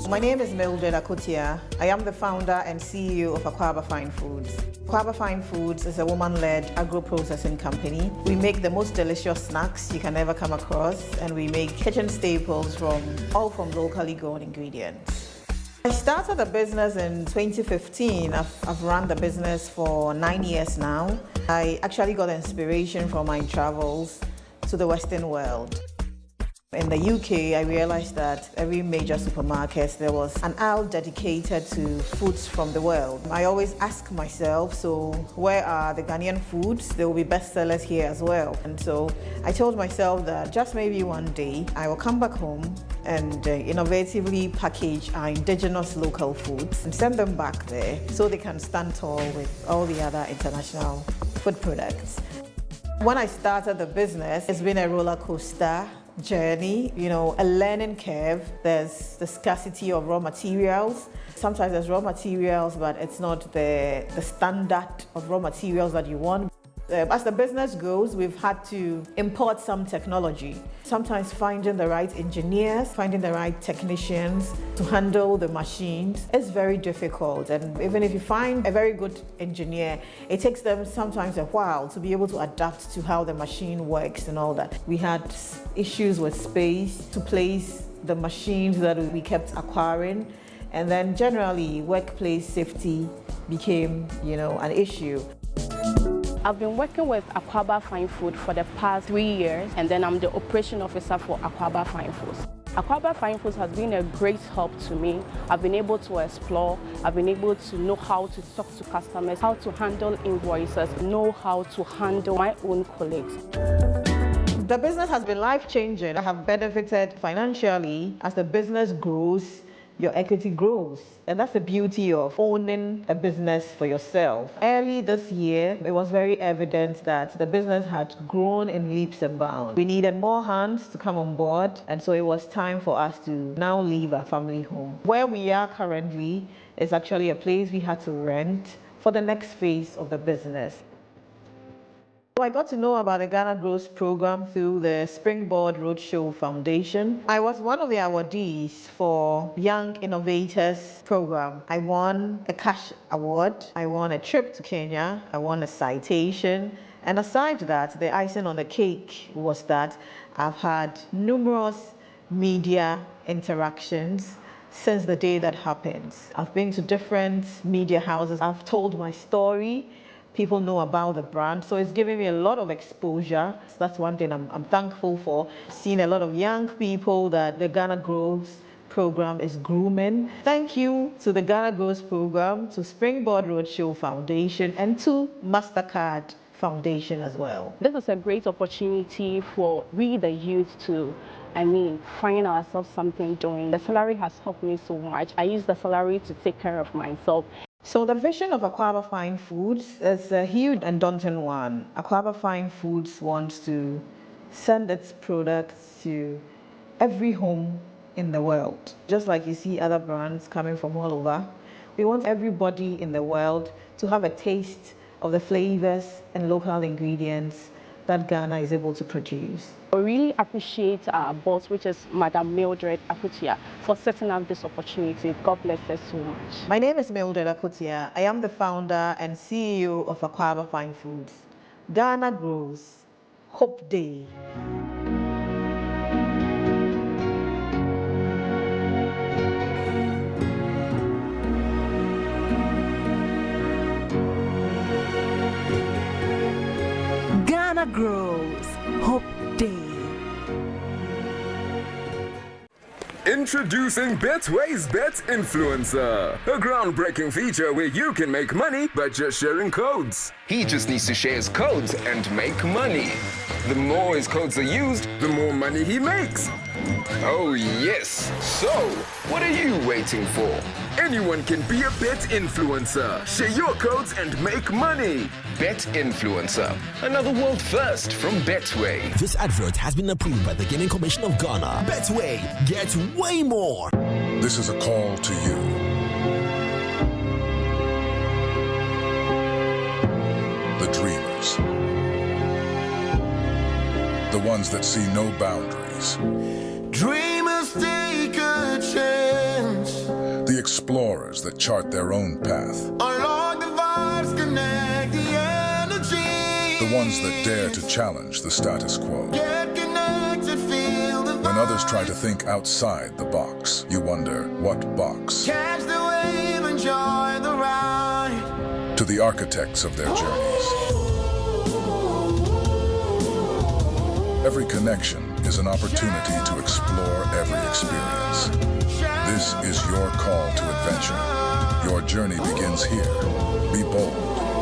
My name is Mildred Akotia. I am the founder and CEO of Araba Fine Foods. Araba Fine Foods is a woman-led agro-processing company. We make the most delicious snacks you can ever come across, and we make kitchen staples from locally grown ingredients. I started the business in 2015. I've run the business for 9 years now. I actually got inspiration from my travels to the Western world. In the UK, I realized that every major supermarket, there was an aisle dedicated to foods from the world. I always ask myself, so where are the Ghanaian foods? There will be bestsellers here as well. And so I told myself that just maybe one day, I will come back home and innovatively package our indigenous local foods and send them back there so they can stand tall with all the other international food products. When I started the business, it's been a roller coaster journey, you know, a learning curve. There's the scarcity of raw materials. Sometimes there's raw materials, but it's not the standard of raw materials that you want. As the business grows, we've had to import some technology. Sometimes finding the right engineers, finding the right technicians to handle the machines is very difficult. And even if you find a very good engineer, it takes them sometimes a while to be able to adapt to how the machine works and all that. We had issues with space to place the machines that we kept acquiring. And then generally, workplace safety became, you know, an issue. I've been working with Akwaaba Fine Food for the past 3 years, and then I'm the operation officer for Akwaaba Fine Foods. Akwaaba Fine Foods has been a great help to me. I've been able to explore, I've been able to know how to talk to customers, how to handle invoices, know how to handle my own colleagues. The business has been life-changing. I have benefited financially. As the business grows, your equity grows. And that's the beauty of owning a business for yourself. Early this year, it was very evident that the business had grown in leaps and bounds. We needed more hands to come on board, and so it was time for us to now leave our family home. Where we are currently is actually a place we had to rent for the next phase of the business. I got to know about the Ghana Grows program through the Springboard Roadshow Foundation. I was one of the awardees for Young Innovators program. I won a cash award, I won a trip to Kenya, I won a citation, and aside that, the icing on the cake was that I've had numerous media interactions since the day that happened. I've been to different media houses, I've told my story. People know about the brand, so it's giving me a lot of exposure. So that's one thing I'm thankful for. Seeing a lot of young people that the Ghana Grows program is grooming. Thank you to the Ghana Grows program, to Springboard Roadshow Foundation, and to MasterCard Foundation as well. This is a great opportunity for we, the youth, to find ourselves something doing. The salary has helped me so much. I use the salary to take care of myself. So the vision of Akwaaba Fine Foods is a huge and daunting one. Akwaaba Fine Foods wants to send its products to every home in the world. Just like you see other brands coming from all over, we want everybody in the world to have a taste of the flavors and local ingredients that Ghana is able to produce. I really appreciate our boss, which is Madam Mildred Akutia, for setting up this opportunity. God bless her so much. My name is Mildred Akutia. I am the founder and CEO of Akwaaba Fine Foods. Ghana Grows. Hope Day. Ghana Grows. Hope Day. Introducing Betway's Bet Influencer, a groundbreaking feature where you can make money by just sharing codes. He just needs to share his codes and make money. The more his codes are used, the more money he makes. Oh yes, so what are you waiting for? Anyone can be a bet influencer. Share your codes and make money. Bet Influencer, another world first from Betway. This advert has been approved by the Gaming Commission of Ghana. Betway, get way more. This is a call to you. The dreamers. The ones that see no boundaries. Dreamers take a chance. The explorers that chart their own path. Unlock the vibes, connect the energy. The ones that dare to challenge the status quo. Get connected, feel the vibe. When others try to think outside the box, you wonder, what box? Catch the wave, enjoy the ride. To the architects of their journeys. Every connection is an opportunity to explore every experience. This is your call to adventure. Your journey begins here. Be bold,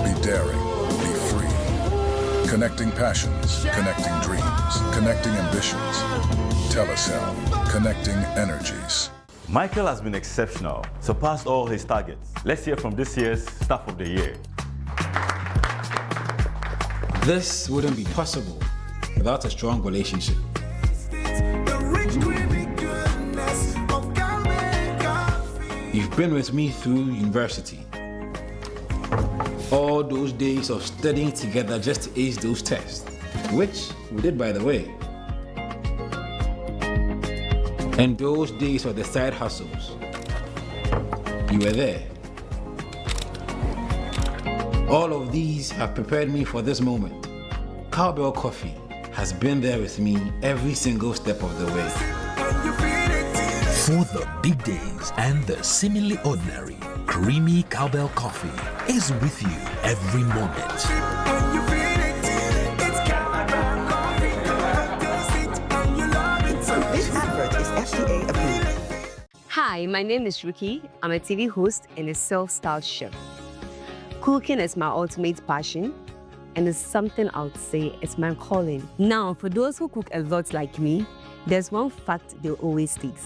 be daring, be free. Connecting passions, connecting dreams, connecting ambitions. Telecell, connecting energies. Michael has been exceptional, surpassed all his targets. Let's hear from this year's Staff of the Year. This wouldn't be possible without a strong relationship. You've been with me through university. All those days of studying together just to ace those tests, which we did, by the way. And those days of the side hustles. You were there. All of these have prepared me for this moment. Cowbell Coffee has been there with me every single step of the way. For the big days and the seemingly ordinary, creamy Cowbell Coffee is with you every moment. This advert is FDA approved. Hi, my name is Ruki. I'm a TV host and a self-styled chef. Cooking is my ultimate passion, and it's something I would say is my calling. Now, for those who cook a lot like me, there's one fact they always state.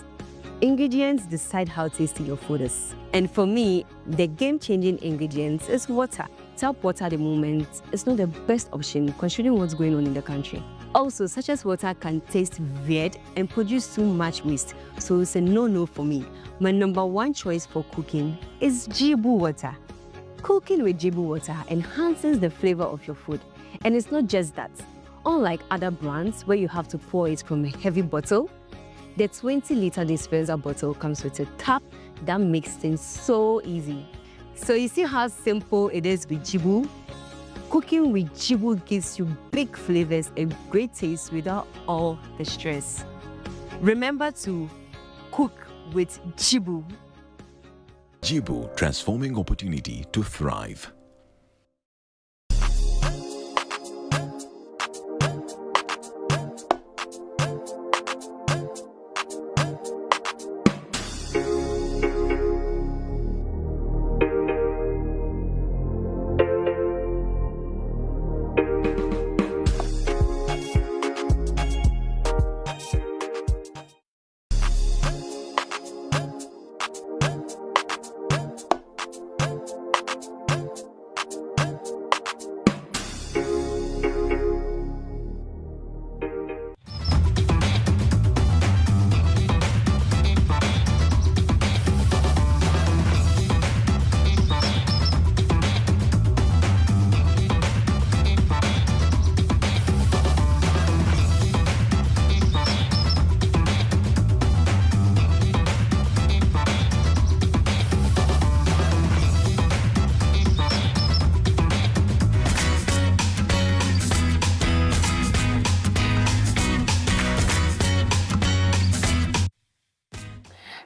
Ingredients decide how tasty your food is. And for me, the game-changing ingredients is water. Tap water at the moment is not the best option considering what's going on in the country. Also, such as water can taste weird and produce too much waste, so it's a no-no for me. My number one choice for cooking is Jibu water. Cooking with Jibu water enhances the flavor of your food. And it's not just that. Unlike other brands where you have to pour it from a heavy bottle, the 20-liter dispenser bottle comes with a tap that makes things so easy. So you see how simple it is with Jibu? Cooking with Jibu gives you big flavors and great taste without all the stress. Remember to cook with Jibu. Jibu, transforming opportunity to thrive.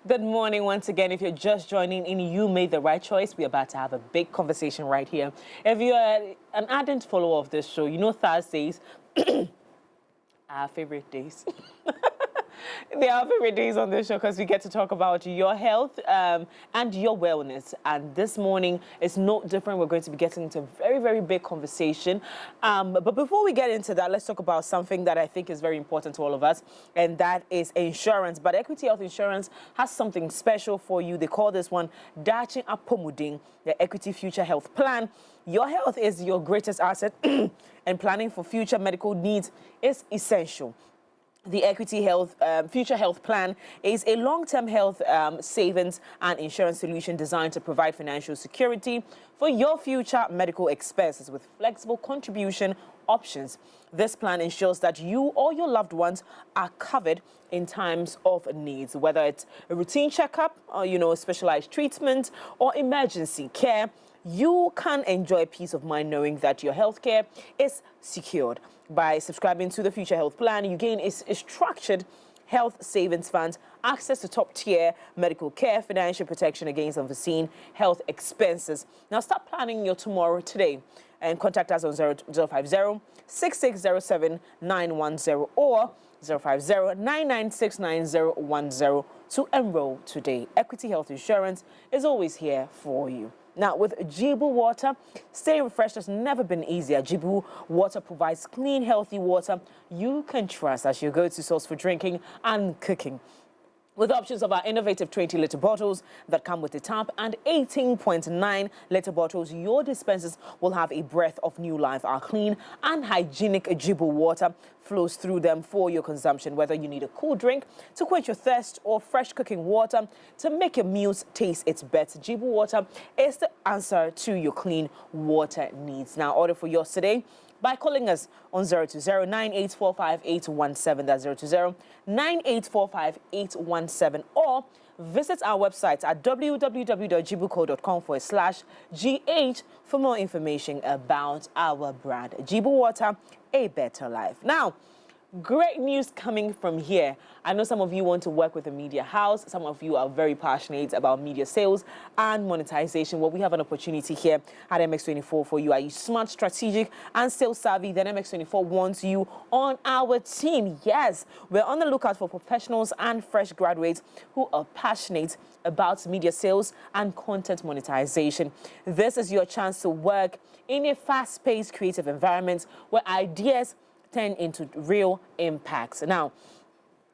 Good morning once again. If you're just joining in, you made the right choice. We're about to have a big conversation right here. If you're an ardent follower of this show, you know Thursdays, our favorite days. They are our favorite days on this show because we get to talk about your health and your wellness. And this morning is no different. We're going to be getting into a very, very big conversation. But before we get into that, let's talk about something that I think is very important to all of us, and that is insurance. But Equity Health Insurance has something special for you. They call this one Dachi Apomuding, the Equity Future Health Plan. Your health is your greatest asset, and planning for future medical needs is essential. The Equity Health Future Health Plan is a long-term health savings and insurance solution designed to provide financial security for your future medical expenses with flexible contribution options. This plan ensures that you or your loved ones are covered in times of needs, whether it's a routine checkup or, specialized treatment or emergency care. You can enjoy peace of mind knowing that your healthcare is secured. By subscribing to the Future Health Plan, you gain a structured health savings fund, access to top-tier medical care, financial protection against unforeseen health expenses. Now, start planning your tomorrow today and contact us on 050-6607-910 or 050-996-9010 to enroll today. Equity Health Insurance is always here for you. Now, with Jibu water, staying refreshed has never been easier. Jibu water provides clean, healthy water you can trust as your go-to source for drinking and cooking. with options of our innovative 20-liter bottles that come with a tap and 18.9-liter bottles, your dispensers will have a breath of new life. Our clean and hygienic Jibu water flows through them for your consumption, whether you need a cool drink to quench your thirst or fresh cooking water to make your meals taste its best. Jibu water is the answer to your clean water needs. Now, order for yours today by calling us on 020-9845-817. That's 020-9845-817. Or visit our website at www.jibuco.com/GH for more information about our brand. Jibu Water, a better life. Now, great news coming from here. I know some of you want to work with a media house. Some of you are very passionate about media sales and monetization. Well, we have an opportunity here at MX24 for you. Are you smart, strategic, and sales savvy? Then MX24 wants you on our team. Yes, we're on the lookout for professionals and fresh graduates who are passionate about media sales and content monetization. This is your chance to work in a fast-paced creative environment where ideas turn into real impacts. Now,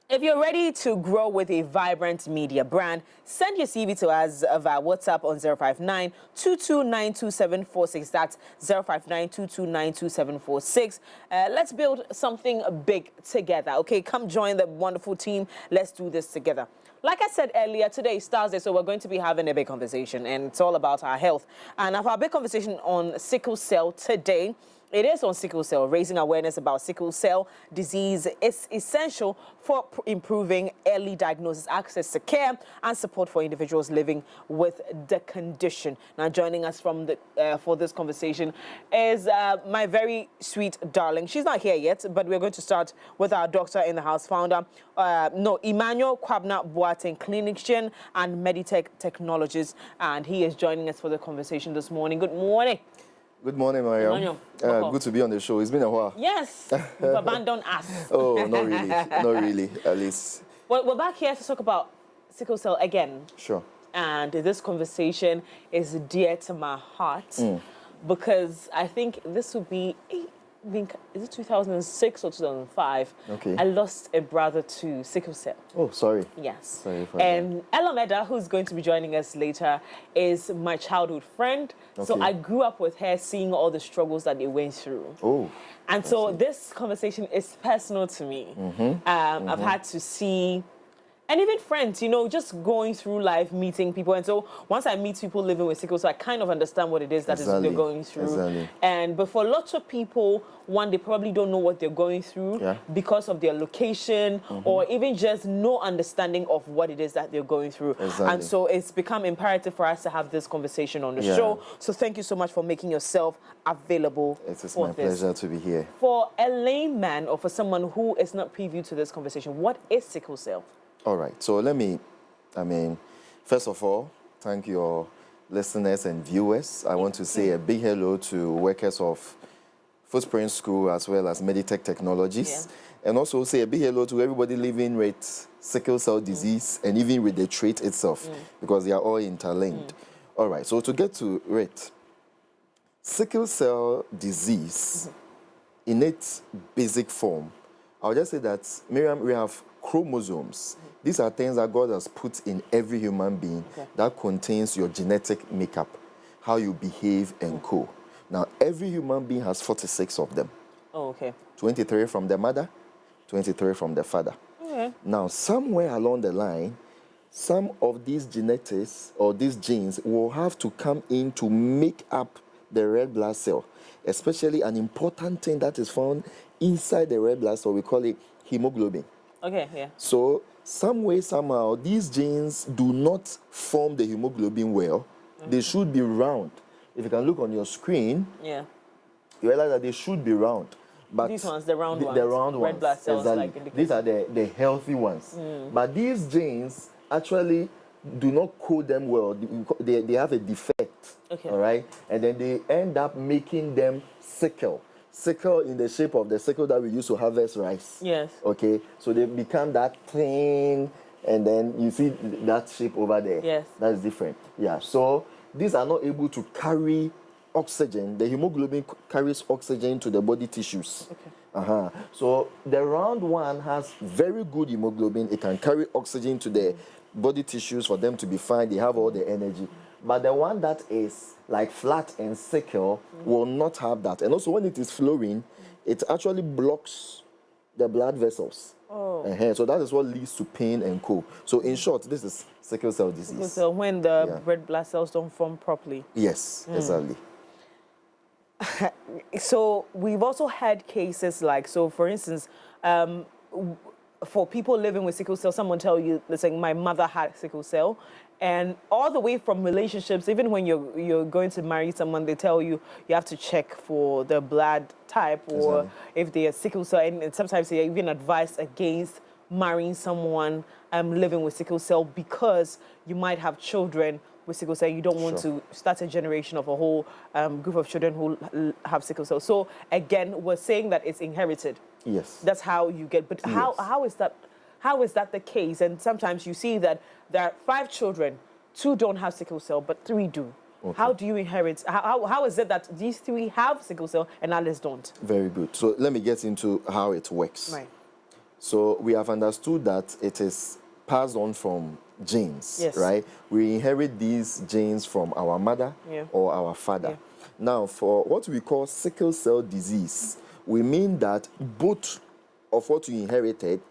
if you're ready to grow with a vibrant media brand, send your CV to us via WhatsApp on 059-2292-746. That's 059-2292-746. Let's build something big together. Okay, come join the wonderful team. Let's do this together. Like I said earlier, today is Thursday, so we're going to be having a big conversation, and it's all about our health. And our big conversation on sickle cell today. It is on sickle cell. Raising awareness about sickle cell disease is essential for improving early diagnosis, access to care, and support for individuals living with the condition. Now, joining us from for this conversation is my very sweet darling. She's not here yet, but we're going to start with our doctor in the house, founder, Emmanuel Boateng, clinician and Meditech technologist, and he is joining us for the conversation this morning. Good morning. Good morning, Mariam. Good to be on the show. It's been a while. Yes, you've abandoned us. Oh, not really. Not really, at least. Well, we're back here to talk about sickle cell again. Sure. And this conversation is dear to my heart because I think this would be, is it 2006 or 2005? Okay. I lost a brother to sickle cell. Oh, sorry. Yes. Sorry for and Edah, who's going to be joining us later, is my childhood friend. Okay. So I grew up with her, seeing all the struggles that they went through. Oh. And so this conversation is personal to me. I've had to see, and even friends, you know, just going through life, meeting people. And so once I meet people living with sickle cell, I kind of understand what it is that they're going through. But for lots of people, one, they probably don't know what they're going through because of their location or even just no understanding of what it is that they're going through. And so it's become imperative for us to have this conversation on the show. So thank you so much for making yourself available. It is my pleasure to be here. For a layman or for someone who is not privy to this conversation, what is sickle cell? All right, so first of all, thank your listeners and viewers. I want to say a big hello to workers of Footprint School as well as Meditech Technologies. And also say a big hello to everybody living with sickle cell disease and even with the trait itself because they are all interlinked. All right, so to get to it, sickle cell disease in its basic form, I'll just say that, Miriam, we have chromosomes. These are things that God has put in every human being that contains your genetic makeup, how you behave and co. Now, every human being has 46 of them. Oh, okay. 23 from the mother, 23 from the father. Okay. Now, somewhere along the line, some of these genetics or these genes will have to come in to make up the red blood cell, especially an important thing that is found inside the red blood cell. We call it hemoglobin. Okay, yeah. So, some way, somehow, these genes do not form the hemoglobin well. They should be round. If you can look on your screen, you realize that they should be round. But these ones, the round ones. The round red ones. blood cells, exactly. like These are the healthy ones. But these genes actually do not code them well. They have a defect. Okay. All right? And then they end up making them sickle. Sickle in the shape of the sickle that we use to harvest rice. Yes. Okay, so they become that thing, and then you see that shape over there. Yes. That's different. Yeah, so these are not able to carry oxygen. The hemoglobin carries oxygen to the body tissues. Okay. So the round one has very good hemoglobin. It can carry oxygen to the body tissues for them to be fine. They have all the energy. But the one that is like flat and sickle will not have that. And also when it is flowing, it actually blocks the blood vessels. So that is what leads to pain and co. So in short, this is sickle cell disease. So when the red blood cells don't form properly. Yes, exactly. So we've also had cases like, so for instance, for people living with sickle cell, someone tell you, let's say my mother had sickle cell, and all the way from relationships, even when you're going to marry someone, they tell you you have to check for the blood type or if they are sickle cell, and sometimes they even advise against marrying someone living with sickle cell because you might have children with sickle cell. You don't want to start a generation of a whole group of children who have sickle cell. So again, we're saying that it's inherited. Yes. That's how you get, but how is that the case? And sometimes you see that there are 5 children, 2 don't have sickle cell, but 3 do. How do you inherit? How is it that these 3 have sickle cell and others don't? Very good. So let me get into how it works. Right. So we have understood that it is passed on from genes, right? We inherit these genes from our mother or our father. Now, for what we call sickle cell disease, we mean that both of what you inherited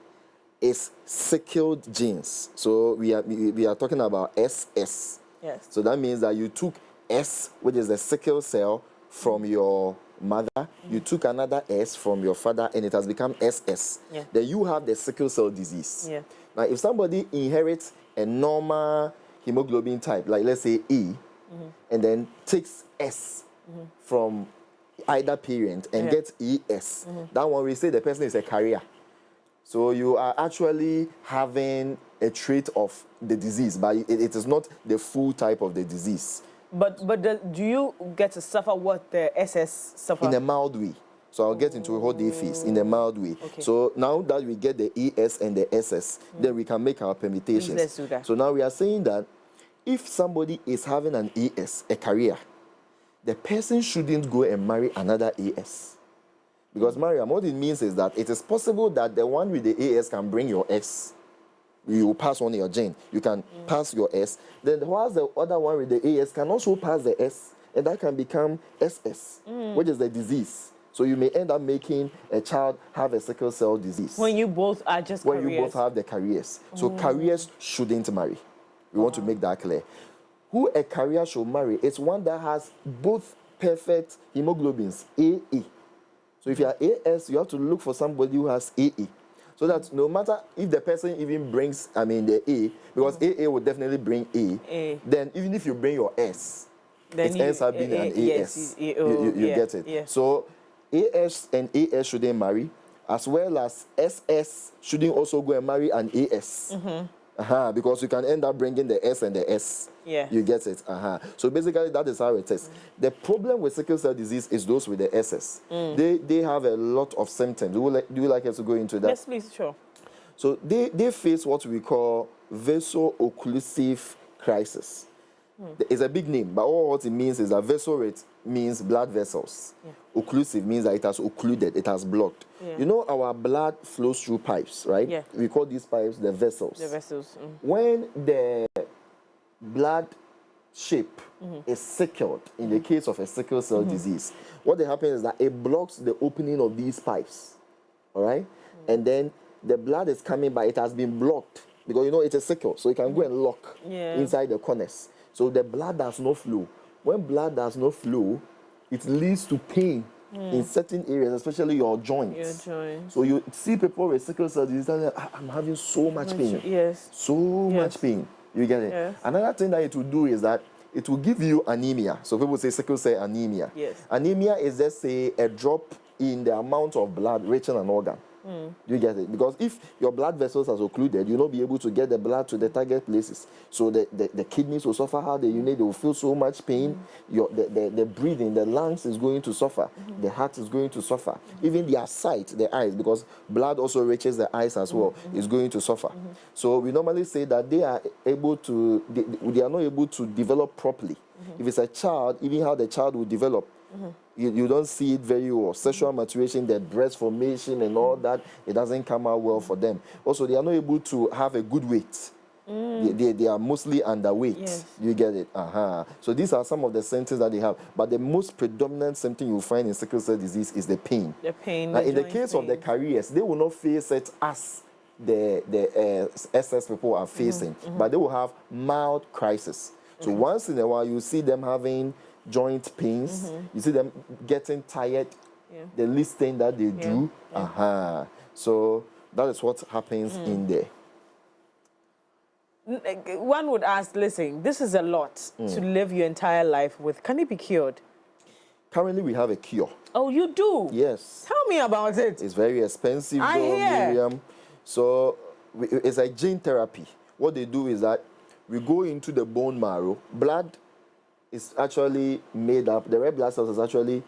is sickled genes. So we are talking about SS. Yes. So that means that you took S, which is the sickle cell, from your mother. You took another S from your father, and it has become SS. Then you have the sickle cell disease. Now, if somebody inherits a normal hemoglobin type, like let's say E, and then takes S from either parent and gets ES, that one we say the person is a carrier. So you are actually having a trait of the disease, but it is not the full type of the disease. But do you get to suffer what the SS suffer? In a mild way. So I'll get into what they face in a mild way. So now that we get the ES and the SS, then we can make our permutations. Let's do that. So now we are saying that if somebody is having an ES, a carrier, the person shouldn't go and marry another ES. Because, Mariam, what it means is that it is possible that the one with the AS can bring your S. You will pass on your gene. You can pass your S. Then whilst the other one with the AS can also pass the S, and that can become SS, which is the disease. So you may end up making a child have a sickle cell disease. When you both are just when carriers. You both have the carriers. So carriers shouldn't marry. We want to make that clear. Who a carrier should marry is one that has both perfect hemoglobins, AE. So if you are AS, you have to look for somebody who has AE. So that no matter if the person even brings, the A, because AA will definitely bring A, then even if you bring your S, then it ends up being an AS. You get it? Yeah. So AS and AS shouldn't marry, as well as SS shouldn't also go and marry an AS. Because you can end up bringing the S and the S. Yeah. You get it? So basically, that is how it is. The problem with sickle cell disease is those with the SS. They have a lot of symptoms. Do you like us to go into that? Yes, please, sure. So they face what we call vaso-occlusive crisis. It's a big name, but all what it means is that vaso means blood vessels. Occlusive means that it has occluded, it has blocked. You know our blood flows through pipes, right? Yeah. We call these pipes the vessels. The vessels. When the blood shape is sickled, in the case of a sickle cell disease, what happens is that it blocks the opening of these pipes, all right? And then the blood is coming, but it has been blocked because, it's a sickle, so it can go and lock inside the corners. So the blood does not flow. When blood does not flow, it leads to pain in certain areas, especially your joints. So you see people with sickle cell disease, I'm having so much pain. Yes. So much pain. You get it? Yes. Another thing that it will do is that it will give you anemia. So people say sickle cell anemia. Yes. Anemia is just a drop in the amount of blood reaching an organ. Do you get it? Because if your blood vessels are occluded, you'll not be able to get the blood to the target places. So the kidneys will suffer how they will feel so much pain. The breathing, the lungs is going to suffer. The heart is going to suffer. Even their sight, the eyes, because blood also reaches the eyes as well, is going to suffer. So we normally say that they are not able to develop properly. If it's a child, even how the child will develop You don't see it very well. Sexual maturation, their breast formation and all that, it doesn't come out well for them. Also, they are not able to have a good weight. They are mostly underweight. Yes. You get it? So these are some of the symptoms that they have. But the most predominant symptom you find in sickle cell disease is the pain. The pain. Now, in the case of the carriers, they will not face it as the SS people are facing, but they will have mild crisis. So once in a while, you see them having joint pains. You see them getting tired. The least thing that they do. So that is what happens in there. One would ask, listen, this is a lot to live your entire life with. Can it be cured? Currently, we have a cure. Oh, you do? Yes. Tell me about it. It's very expensive, I hear. Miriam. So it's a gene therapy. What they do is that we go into the bone marrow. Blood is actually made up. The red blood cells is actually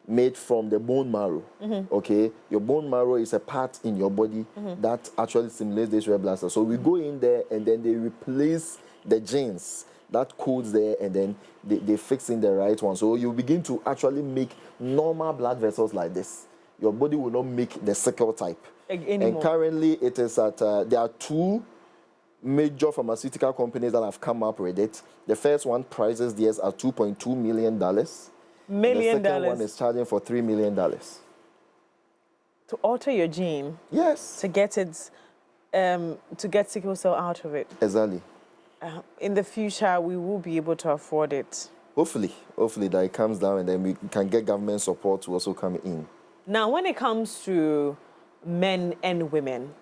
made from the bone marrow. Okay, your bone marrow is a part in your body that actually simulates this red blood cell. So we go in there and then they replace the genes that codes there, and then they fix in the right one. So you begin to actually make normal blood vessels like this. Your body will not make the sickle type. Anymore. And currently it is at, there are 2 major pharmaceutical companies that have come up with it. The first one prices theirs at $2.2 million. The second one is charging for $3 million. To alter your gene? Yes. To get it, to get sickle cell out of it? Exactly. In the future, we will be able to afford it. Hopefully that it comes down and then we can get government support to also come in. Now, when it comes to men and women,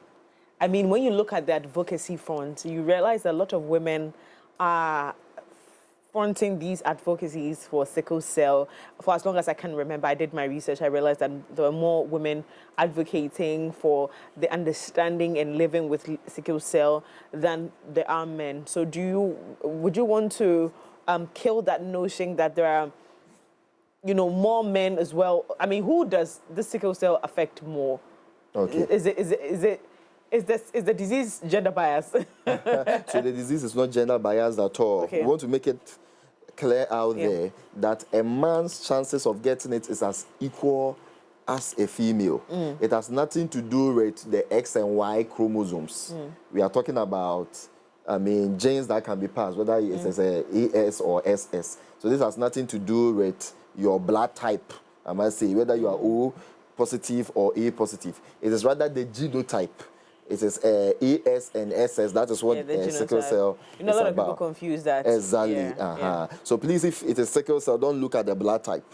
I mean, when you look at the advocacy front, you realize a lot of women are fronting these advocacies for sickle cell. For as long as I can remember, I did my research, I realized that there were more women advocating for the understanding and living with sickle cell than there are men. So would you want to kill that notion that there are, you know, more men as well? I mean, who does the sickle cell affect more? Okay. Is the disease gender biased? So the disease is not gender biased at all. Okay. We want to make it clear out there that a man's chances of getting it is as equal as a female. It has nothing to do with the X and Y chromosomes. We are talking about, I mean, genes that can be passed, whether it's as a ES or SS. So this has nothing to do with your blood type, I must say, whether you are O positive or A positive. It is rather the genotype. It is ES and SS. That is what sickle cell is about. A lot of people confuse that. Exactly. So please, if it is sickle cell, don't look at the blood type.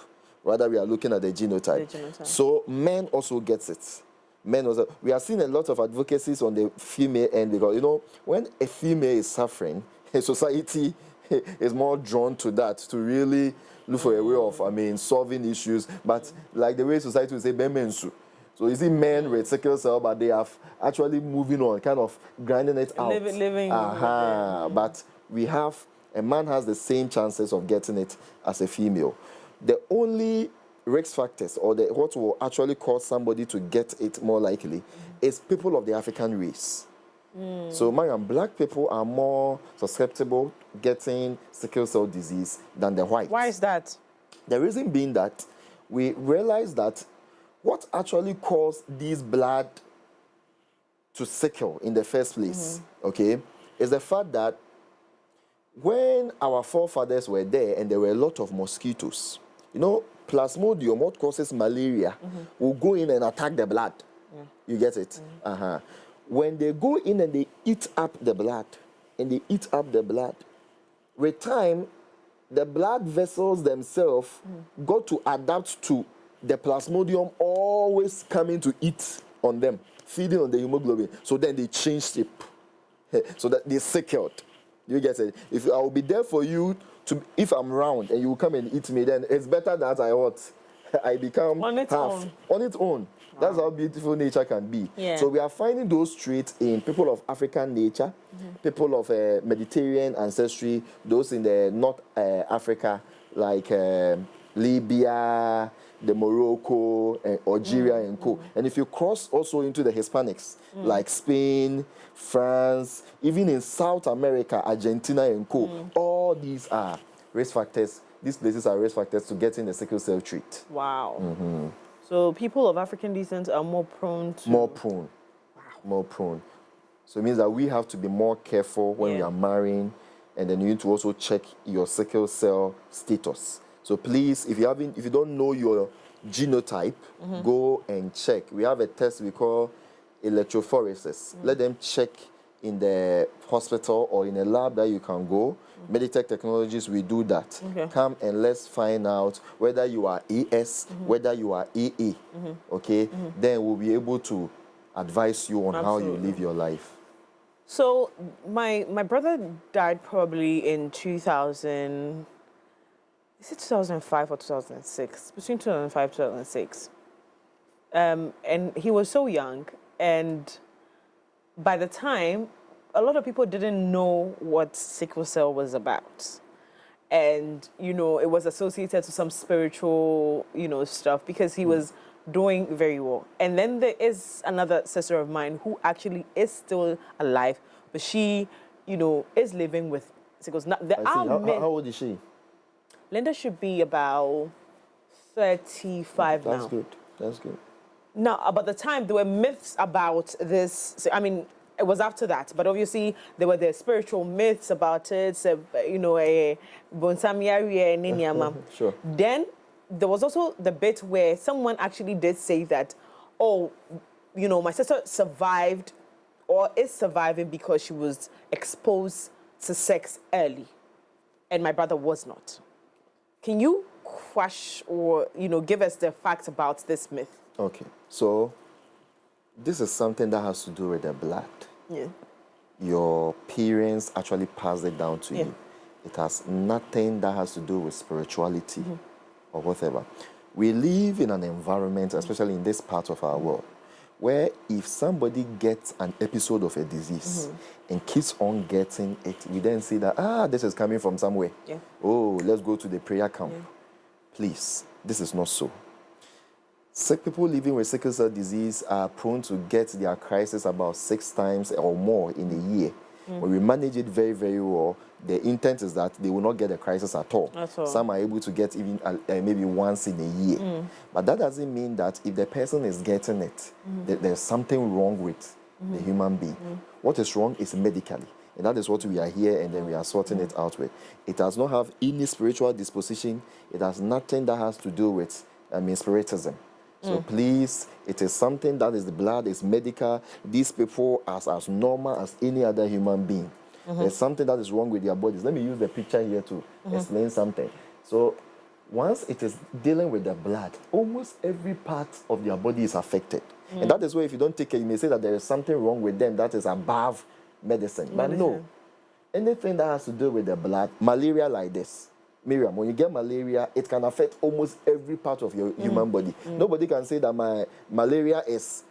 Rather, we are looking at the genotype. So men also gets it. Men also. We are seeing a lot of advocacies on the female end because, you know, when a female is suffering, a society is more drawn to that, to really look for a way of, I mean, solving issues. But like the way society will say, "Bemensu." So you see men with sickle cell, but they are actually moving on, kind of grinding it out. Living. But we have, a man has the same chances of getting it as a female. The only risk factors, or what will actually cause somebody to get it more likely, is people of the African race. So, Mariam, black people are more susceptible getting sickle cell disease than the whites. Why is that? The reason being that we realize that what actually caused these blood to sickle in the first place, okay, is the fact that when our forefathers were there and there were a lot of mosquitoes, you know, Plasmodium, what causes malaria, will go in and attack the blood. You get it? When they go in and they eat up the blood, with time, the blood vessels themselves got to adapt to the Plasmodium always coming to eat on them, feeding on the hemoglobin. So then they change shape, so that they sickled. You get it? If I will be there for you, if I'm round and you will come and eat me, then it's better that I become on its half. own. On its own. That's how beautiful nature can be. So we are finding those traits in people of African nature, people of Mediterranean ancestry, those in the North Africa, like Libya, the Morocco, Algeria, and co. And if you cross also into the Hispanics, like Spain, France, even in South America, Argentina, and co. All these are risk factors these places are risk factors to getting the sickle cell trait. Wow. So people of African descent are more prone to... More prone. Wow. More prone. So it means that we have to be more careful when we are marrying, and then you need to also check your sickle cell status. So please, if you don't know your genotype, go and check. We have a test we call electrophoresis. Let them check in the hospital or in a lab that you can go. Meditech Technologies, we do that. Come and let's find out whether you are AS, whether you are AA. Okay? Then we'll be able to advise you on how you live your life. So my brother died probably in 2000. Is it 2005 or 2006? Between 2005 and 2006. And he was so young, and by the time, a lot of people didn't know what sickle cell was about. And, you know, it was associated to some spiritual, you know, stuff because he was doing very well. And then there is another sister of mine who actually is still alive, but she, you know, is living with sickle cell. How old is she? Linda should be about 35 now. That's good. That's good. Now, about the time, there were myths about this. I mean, it was after that, but obviously there were the spiritual myths about it. So, you know, Sure. Then there was also the bit where someone actually did say that, oh, you know, my sister survived or is surviving because she was exposed to sex early, and my brother was not. Can you quash or, you know, give us the facts about this myth? Okay, so this is something that has to do with the blood. Yeah. Your parents actually passed it down to you. It has nothing that has to do with spirituality or whatever. We live in an environment, especially in this part of our world, where if somebody gets an episode of a disease and keeps on getting it, we then see that, this is coming from somewhere. Oh, let's go to the prayer camp. Please, this is not so. Sick people living with sickle cell disease are prone to get their crisis about 6 times or more in a year. When we manage it very, very well, the intent is that they will not get a crisis at all. Some are able to get even maybe once in a year. But that doesn't mean that if the person is getting it, that there's something wrong with the human being. What is wrong is medically. And that is what we are here, and then we are sorting it out with. It does not have any spiritual disposition. It has nothing that has to do with, spiritism. So please, it is something that is the blood, is medical. These people are as normal as any other human being. There's something that is wrong with their bodies. Let me use the picture here to explain something. So once it is dealing with the blood, almost every part of their body is affected. And that is why if you don't take care, you may say that there is something wrong with them that is above medicine. But no, anything that has to do with the blood, malaria like this. Miriam, when you get malaria, it can affect almost every part of your human body. Nobody can say that my malaria is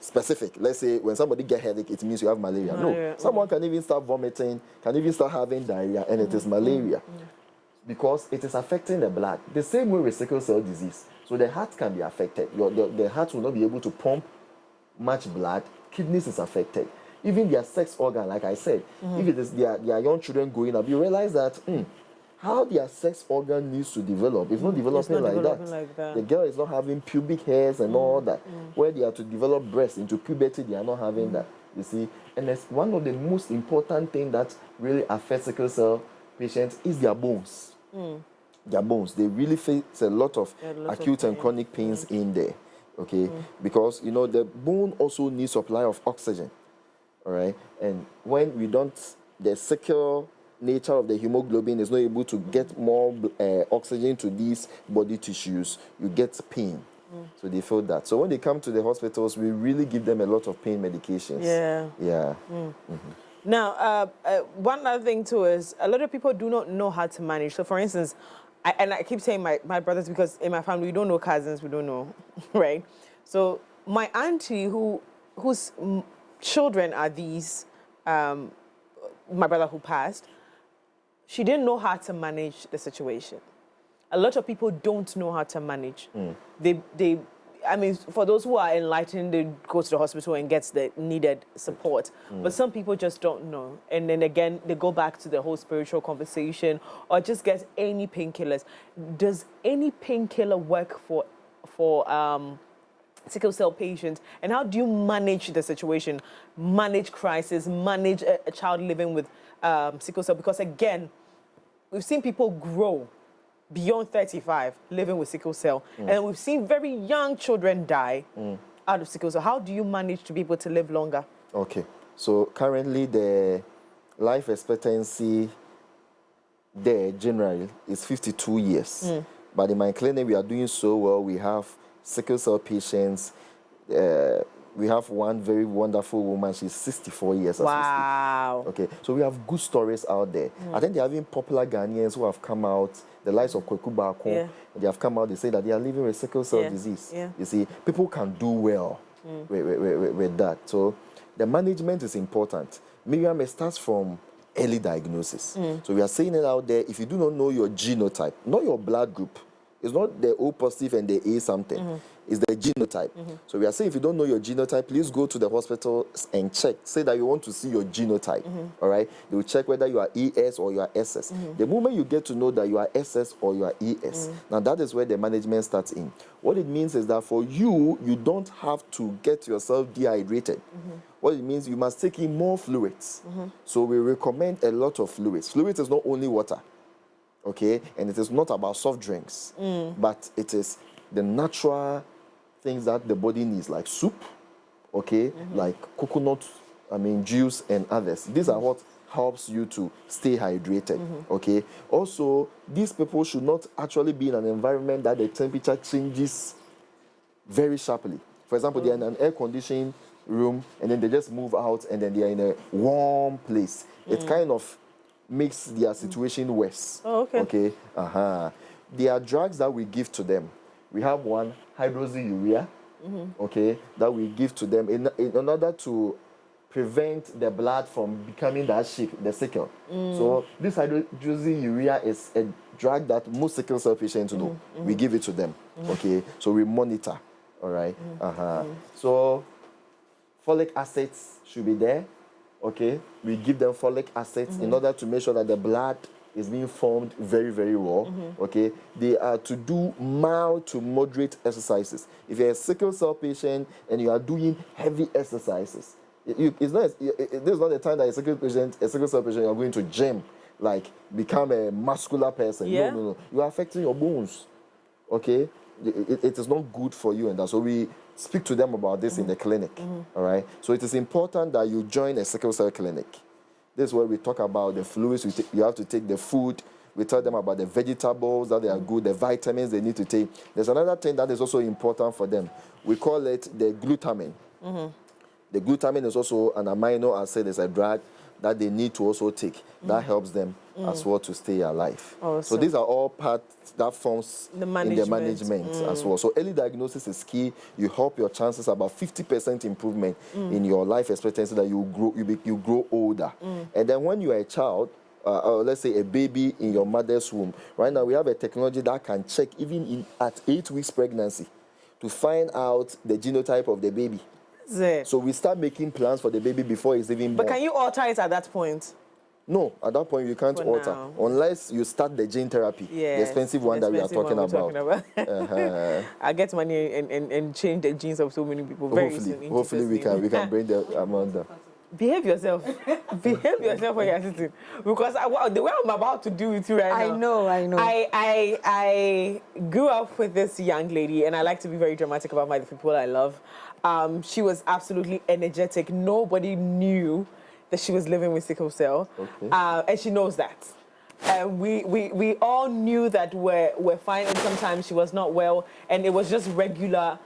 specific. Let's say when somebody gets headache, it means you have malaria. No, someone can even start vomiting, can even start having diarrhea, and it is malaria. Because it is affecting the blood. The same way with sickle cell disease. So the heart can be affected. The heart will not be able to pump much blood. Kidneys is affected. Even their sex organ, like I said, if it is their young children growing up, you realize that how their sex organ needs to develop. It's not developing, like that. The girl is not having pubic hairs and all that. Where they are to develop breasts into puberty, they are not having that. You see, and it's one of the most important things that really affects sickle cell patients is their bones. Their bones. They really face a lot of acute and chronic pains in there. Okay, because you know the bone also needs supply of oxygen. All right, and when we don't, the sickle nature of the hemoglobin is not able to get more oxygen to these body tissues, you get pain. So they feel that. So when they come to the hospitals, we really give them a lot of pain medications. Now, one other thing too is a lot of people do not know how to manage. So for instance, I keep saying my brothers because in my family we don't know cousins, we don't know, right? So my auntie whose children are these, my brother who passed, she didn't know how to manage the situation. A lot of people don't know how to manage. I mean, for those who are enlightened, they go to the hospital and get the needed support. But some people just don't know. And then again, they go back to the whole spiritual conversation or just get any painkillers. Does any painkiller work for sickle cell patients? And how do you manage the situation, manage crisis, manage a child living with sickle cell? Because again, we've seen people grow beyond 35 living with sickle cell. And we've seen very young children die out of sickle cell. How do you manage to be able to live longer? Okay. So currently the life expectancy there generally is 52 years. But in my clinic, we are doing so well. We have sickle cell patients. We have one very wonderful woman. She's 64 years. Wow. Okay, so we have good stories out there. I think there have been popular Ghanaians who have come out, the likes of Kweku Bako. They have come out, they say that they are living with sickle cell disease. You see, people can do well with that. So the management is important. Miriam, it starts from early diagnosis. So we are saying it out there. If you do not know your genotype, not your blood group, it's not the O positive and the A something. It's the genotype. So we are saying if you don't know your genotype, please go to the hospital and check. Say that you want to see your genotype. All right? They will check whether you are ES or you are SS. The moment you get to know that you are SS or you are ES, now that is where the management starts in. What it means is that for you, you don't have to get yourself dehydrated. What it means, you must take in more fluids. So we recommend a lot of fluids. Fluids is not only water. Okay, and it is not about soft drinks, but it is the natural things that the body needs, like soup, okay, like coconut, juice and others. These are what helps you to stay hydrated, okay. Also, these people should not actually be in an environment that the temperature changes very sharply. For example, they are in an air-conditioned room, and then they just move out, and then they are in a warm place. It kind of makes their situation worse. Okay. There are drugs that we give to them. We have one, hydroxyurea, okay, that we give to them in order to prevent the blood from becoming that shape, the sickle. So this hydroxyurea is a drug that most sickle cell patients know. We give it to them, okay, so we monitor, all right. So folic acids should be there. Okay, we give them folic acids in order to make sure that the blood is being formed very, very well. Okay, they are to do mild to moderate exercises. If you're a sickle cell patient and you are doing heavy exercises, this is not the time that a sickle cell patient, you are going to gym, like become a muscular person. No. You are affecting your bones. Okay, it is not good for you, and that's so we speak to them about this in the clinic, all right? So it is important that you join a sickle cell clinic. This is where we talk about the fluids, you have to take the food, we tell them about the vegetables, that they are good, the vitamins they need to take. There's another thing that is also important for them. We call it the glutamine. The glutamine is also an amino acid, it's a drug that they need to also take. That helps them as well to stay alive. So these are all parts that forms in the management as well. So early diagnosis is key. You help your chances about 50% improvement in your life expectancy that you grow older. And then when you are a child, or let's say a baby in your mother's womb, right now we have a technology that can check even at 8 weeks pregnancy to find out the genotype of the baby. So we start making plans for the baby before it's even born. But can you alter it at that point? No, at that point you can't alter unless you start the gene therapy, the expensive one that we are talking about. I get money and change the genes of so many people very soon. Hopefully we can bring the amount down. Behave yourself. Behave yourself when you're sitting. Because the way I'm about to do with you right now. I know. I grew up with this young lady, and I like to be very dramatic about the people I love. She was absolutely energetic. Nobody knew that she was living with sickle cell, and she knows that. We all knew that we're fine, and sometimes she was not well, and it was just regular